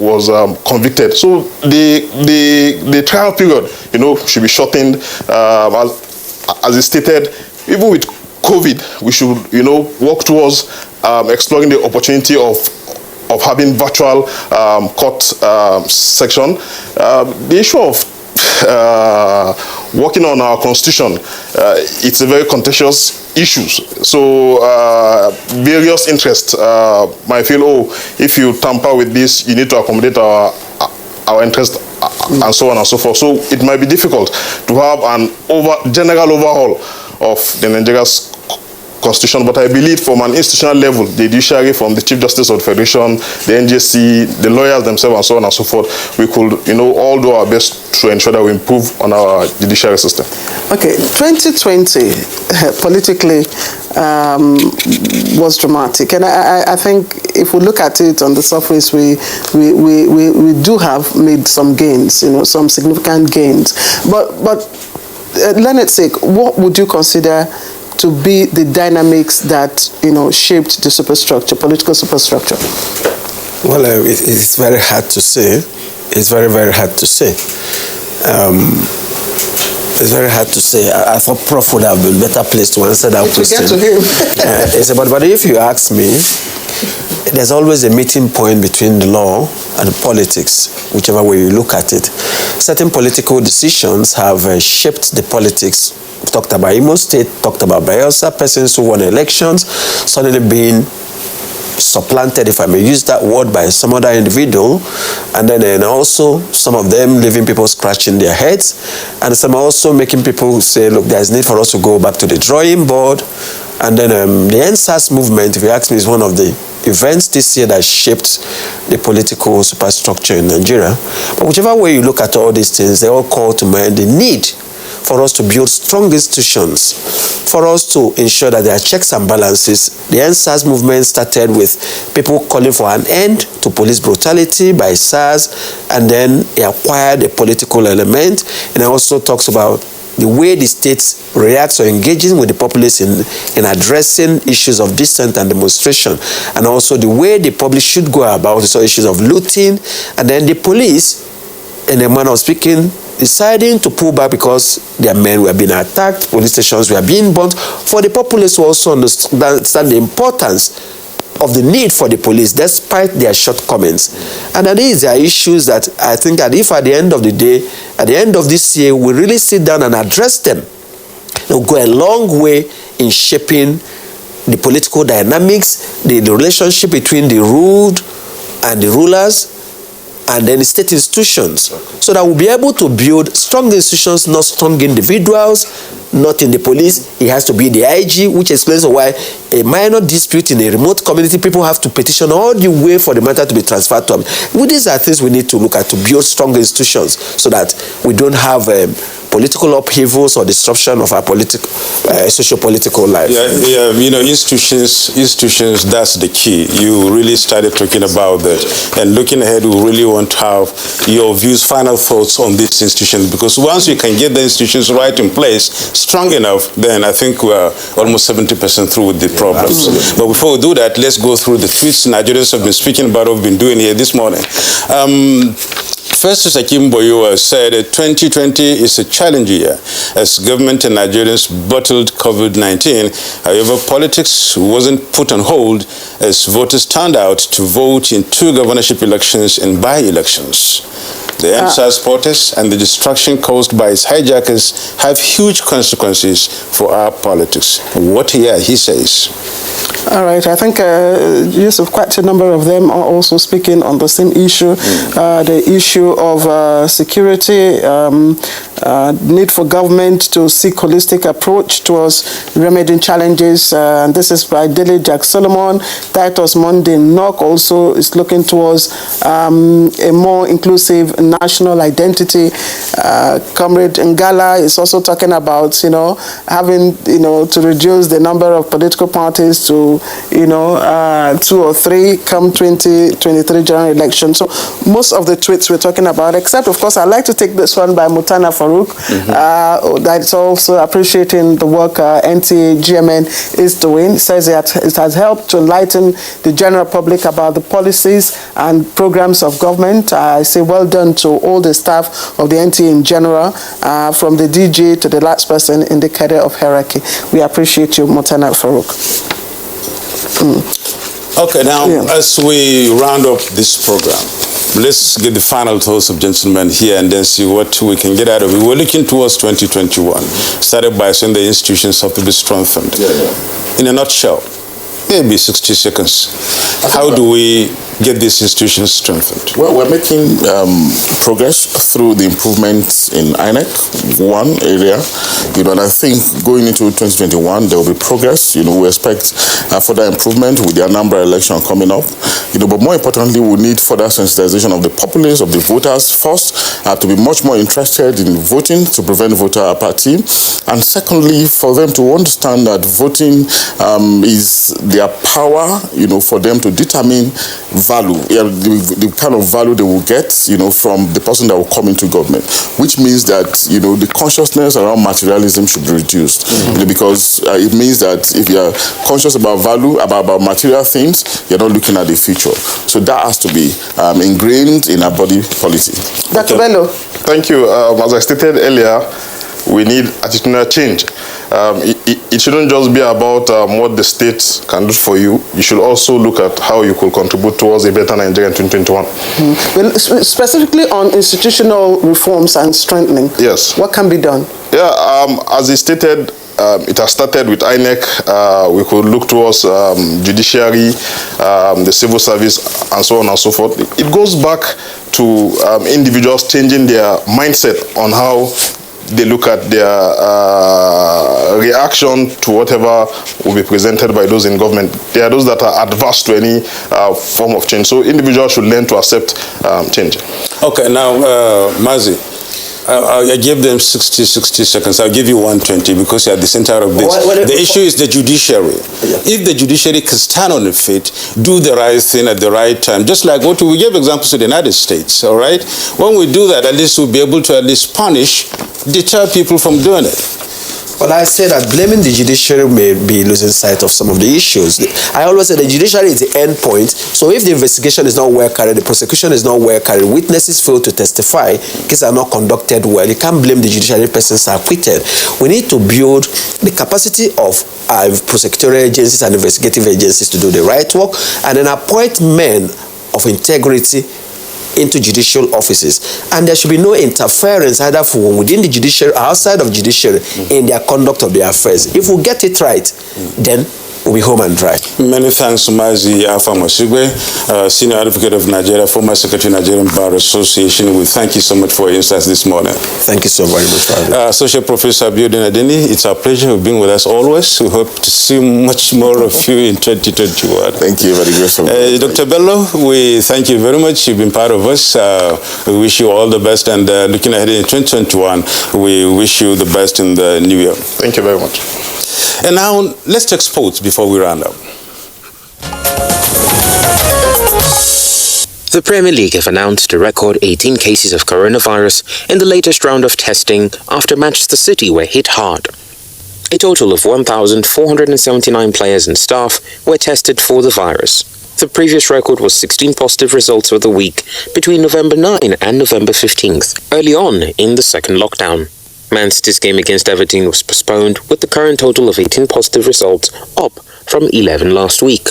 convicted. So the trial period, should be shortened. As is stated, even with COVID, we should, work towards exploring the opportunity of having virtual court section. The issue of working on our constitution, it's a very contentious issue. So various interests might feel, if you tamper with this, you need to accommodate our interest, and so on and so forth. So it might be difficult to have an general overhaul of the Nigeria's constitution, but I believe from an institutional level, the judiciary, from the Chief Justice of the Federation, the NJC, the lawyers themselves, and so on and so forth, we could, all do our best to ensure that we improve on our judiciary system. Okay, 2020 politically was dramatic, and I think if we look at it on the surface, we do have made some gains, some significant gains. But Leonard's sake, what would you consider to be the dynamics that shaped the superstructure, political superstructure? Well, it's very hard to say. It's very, very hard to say. It's very hard to say. I thought Prof would have been better placed to answer that question. To get to him. But if you ask me, there's always a meeting point between the law and politics, whichever way you look at it. Certain political decisions have shaped the politics. We talked about Imo State, talked about Bayelsa, persons who won elections, suddenly being supplanted, if I may use that word, by some other individual, and then also some of them leaving people scratching their heads, and some also making people say, look, there's need for us to go back to the drawing board. And then the NSAS movement, if you ask me, is one of the events this year that shaped the political superstructure in Nigeria. But whichever way you look at all these things, they all call to mind the need for us to build strong institutions, for us to ensure that there are checks and balances. The NSAS movement started with people calling for an end to police brutality by SARS, and then it acquired a political element, and it also talks about the way the state reacts or engaging with the populace in addressing issues of dissent and demonstration, and also the way the public should go about so issues of looting, and then the police, in a manner of speaking, deciding to pull back because their men were being attacked, police stations were being burnt, for the populace to also understand the importance of the need for the police despite their shortcomings. And these are issues that I think that if at the end of the day, at the end of this year, we really sit down and address them, they'll go a long way in shaping the political dynamics, the relationship between the ruled and the rulers, and then the state institutions, so that we'll be able to build strong institutions, not strong individuals, not in the police. It has to be the IG, which explains why a minor dispute in a remote community, people have to petition all the way for the matter to be transferred to them. These are things we need to look at to build strong institutions so that we don't have political upheavals or disruption of our socio-political life. Yeah, you know, institutions, that's the key. You really started talking about that. And looking ahead, we really want to have your views, final thoughts on these institutions, because once you can get the institutions right in place, strong enough, then I think we're almost 70% through with the problems. But before we do that, let's go through the tweets Nigerians have been speaking about, what we've been doing here this morning. First, Akim Boyo said 2020 is a challenging year as government and Nigerians battled COVID-19. However, politics wasn't put on hold as voters turned out to vote in 2 governorship elections and by-elections. The NSAS protests and the destruction caused by its hijackers have huge consequences for our politics. What he says. All right, I think Yusuf, quite a number of them are also speaking on the same issue, the issue of security, need for government to seek holistic approach towards remedying challenges. And this is by Dele Jack Solomon. Titus Monday Knock also is looking towards a more inclusive national identity. Comrade Ngala is also talking about, having, to reduce the number of political parties to, 2 or 3 come 2023 general election. So most of the tweets we're talking about, except, of course, I'd like to take this one by Mutana Farouk. That's also appreciating the work NTA GMN is doing. It says it has helped to enlighten the general public about the policies and programs of government. I say well done to all the staff of the NTA in general, from the DJ to the last person in the cadre of hierarchy. We appreciate you, Mutana Farouk. Okay, now as we round up this program, let's get the final thoughts of gentlemen here and then see what we can get out of it. We're looking towards 2021, started by saying the institutions have to be strengthened. In a nutshell, maybe 60 seconds. How do we get these institutions strengthened? Well, we're making progress through the improvements in INEC, one area, and I think going into 2021, there will be progress. We expect further improvement with the Anambra election coming up. But more importantly, we need further sensitization of the populace, of the voters first, to be much more interested in voting to prevent voter apathy. And secondly, for them to understand that voting is their power, for them to determine value, the kind of value they will get, from the person that will come into government, which means that, the consciousness around materialism should be reduced, because it means that if you are conscious about value, about material things, you're not looking at the future. So that has to be ingrained in our body policy. Dr. Bello. Thank you. As I stated earlier, we need attitudinal change. It shouldn't just be about what the state can do for you. You should also look at how you could contribute towards a better Nigeria in 2021. Well, specifically on institutional reforms and strengthening, yes, what can be done? Yeah, as I stated, it has started with INEC. We could look towards judiciary, the civil service, and so on and so forth. It goes back to individuals changing their mindset on how they look at their reaction to whatever will be presented by those in government. There are those that are adverse to any form of change. So individuals should learn to accept change. Okay, now, Mazi, I gave them 60 seconds. I'll give you 120 because you're at the center of this. The issue is the judiciary. If the judiciary can stand on its feet, do the right thing at the right time, just like what we gave examples to the United States, all right? When we do that, at least we'll be able to at least deter people from doing it. Well, I say that blaming the judiciary may be losing sight of some of the issues. I always say the judiciary is the end point. So if the investigation is not well carried, the prosecution is not well carried, witnesses fail to testify, cases are not conducted well, you can't blame the judiciary, persons are acquitted. We need to build the capacity of our prosecutorial agencies and investigative agencies to do the right work, and then appoint men of integrity into judicial offices, and there should be no interference either from within the judiciary or outside of judiciary in their conduct of their affairs. If we get it right, then will be home and dry. Many thanks to Mazi Alpha Mosigwe, Senior Advocate of Nigeria, former Secretary of Nigerian Bar Association. We thank you so much for your insights this morning. Thank you so very much for having me. Associate Professor Abiodun Adeni, it's our pleasure of being with us always. We hope to see much more of you in 2021. Thank you, very grateful. Dr. Bello, we thank you very much. You've been part of us. We wish you all the best, and looking ahead in 2021, we wish you the best in the new year. Thank you very much. And now, let's take sports before we round up. The Premier League have announced a record 18 cases of coronavirus in the latest round of testing after Manchester City were hit hard. A total of 1,479 players and staff were tested for the virus. The previous record was 16 positive results for the week between November 9 and November 15th, early on in the second lockdown. Man City's game against Everton was postponed, with the current total of 18 positive results up from 11 last week.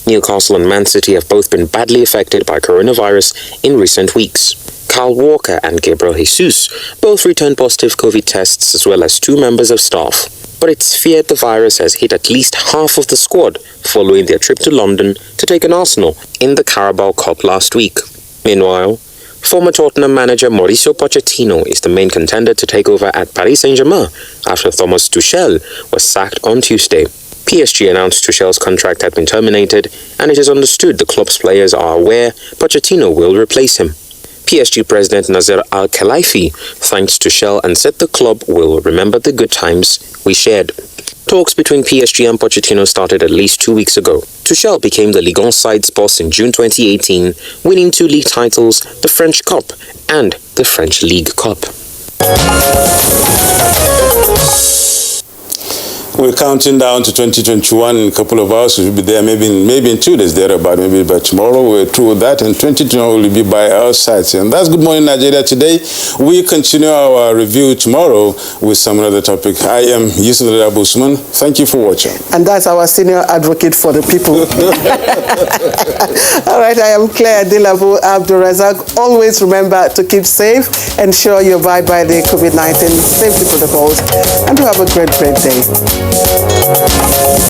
Newcastle and Man City have both been badly affected by coronavirus in recent weeks. Kyle Walker and Gabriel Jesus both returned positive COVID tests, as well as 2 members of staff. But it's feared the virus has hit at least half of the squad following their trip to London to take on Arsenal in the Carabao Cup last week. Meanwhile, former Tottenham manager Mauricio Pochettino is the main contender to take over at Paris Saint-Germain after Thomas Tuchel was sacked on Tuesday. PSG announced Tuchel's contract had been terminated, and it is understood the club's players are aware Pochettino will replace him. PSG President Nasser Al-Khelaifi thanked Tuchel and said the club will remember the good times we shared. Talks between PSG and Pochettino started at least 2 weeks ago. Tuchel became the Ligue 1 side's boss in June 2018, winning 2 league titles, the French Cup and the French League Cup. We're counting down to 2021 in a couple of hours. We'll be there maybe in 2 days, thereabout, maybe by tomorrow. We're through with that, and 2021 will be by our sides. And that's Good Morning Nigeria today. We continue our review tomorrow with some other topic. I am Yusuf Usman. Thank you for watching. And that's our senior advocate for the people. All right, I am Claire Dilabu Abdurazak. Always remember to keep safe. Ensure you abide by the COVID-19 safety protocols. And to have a great day.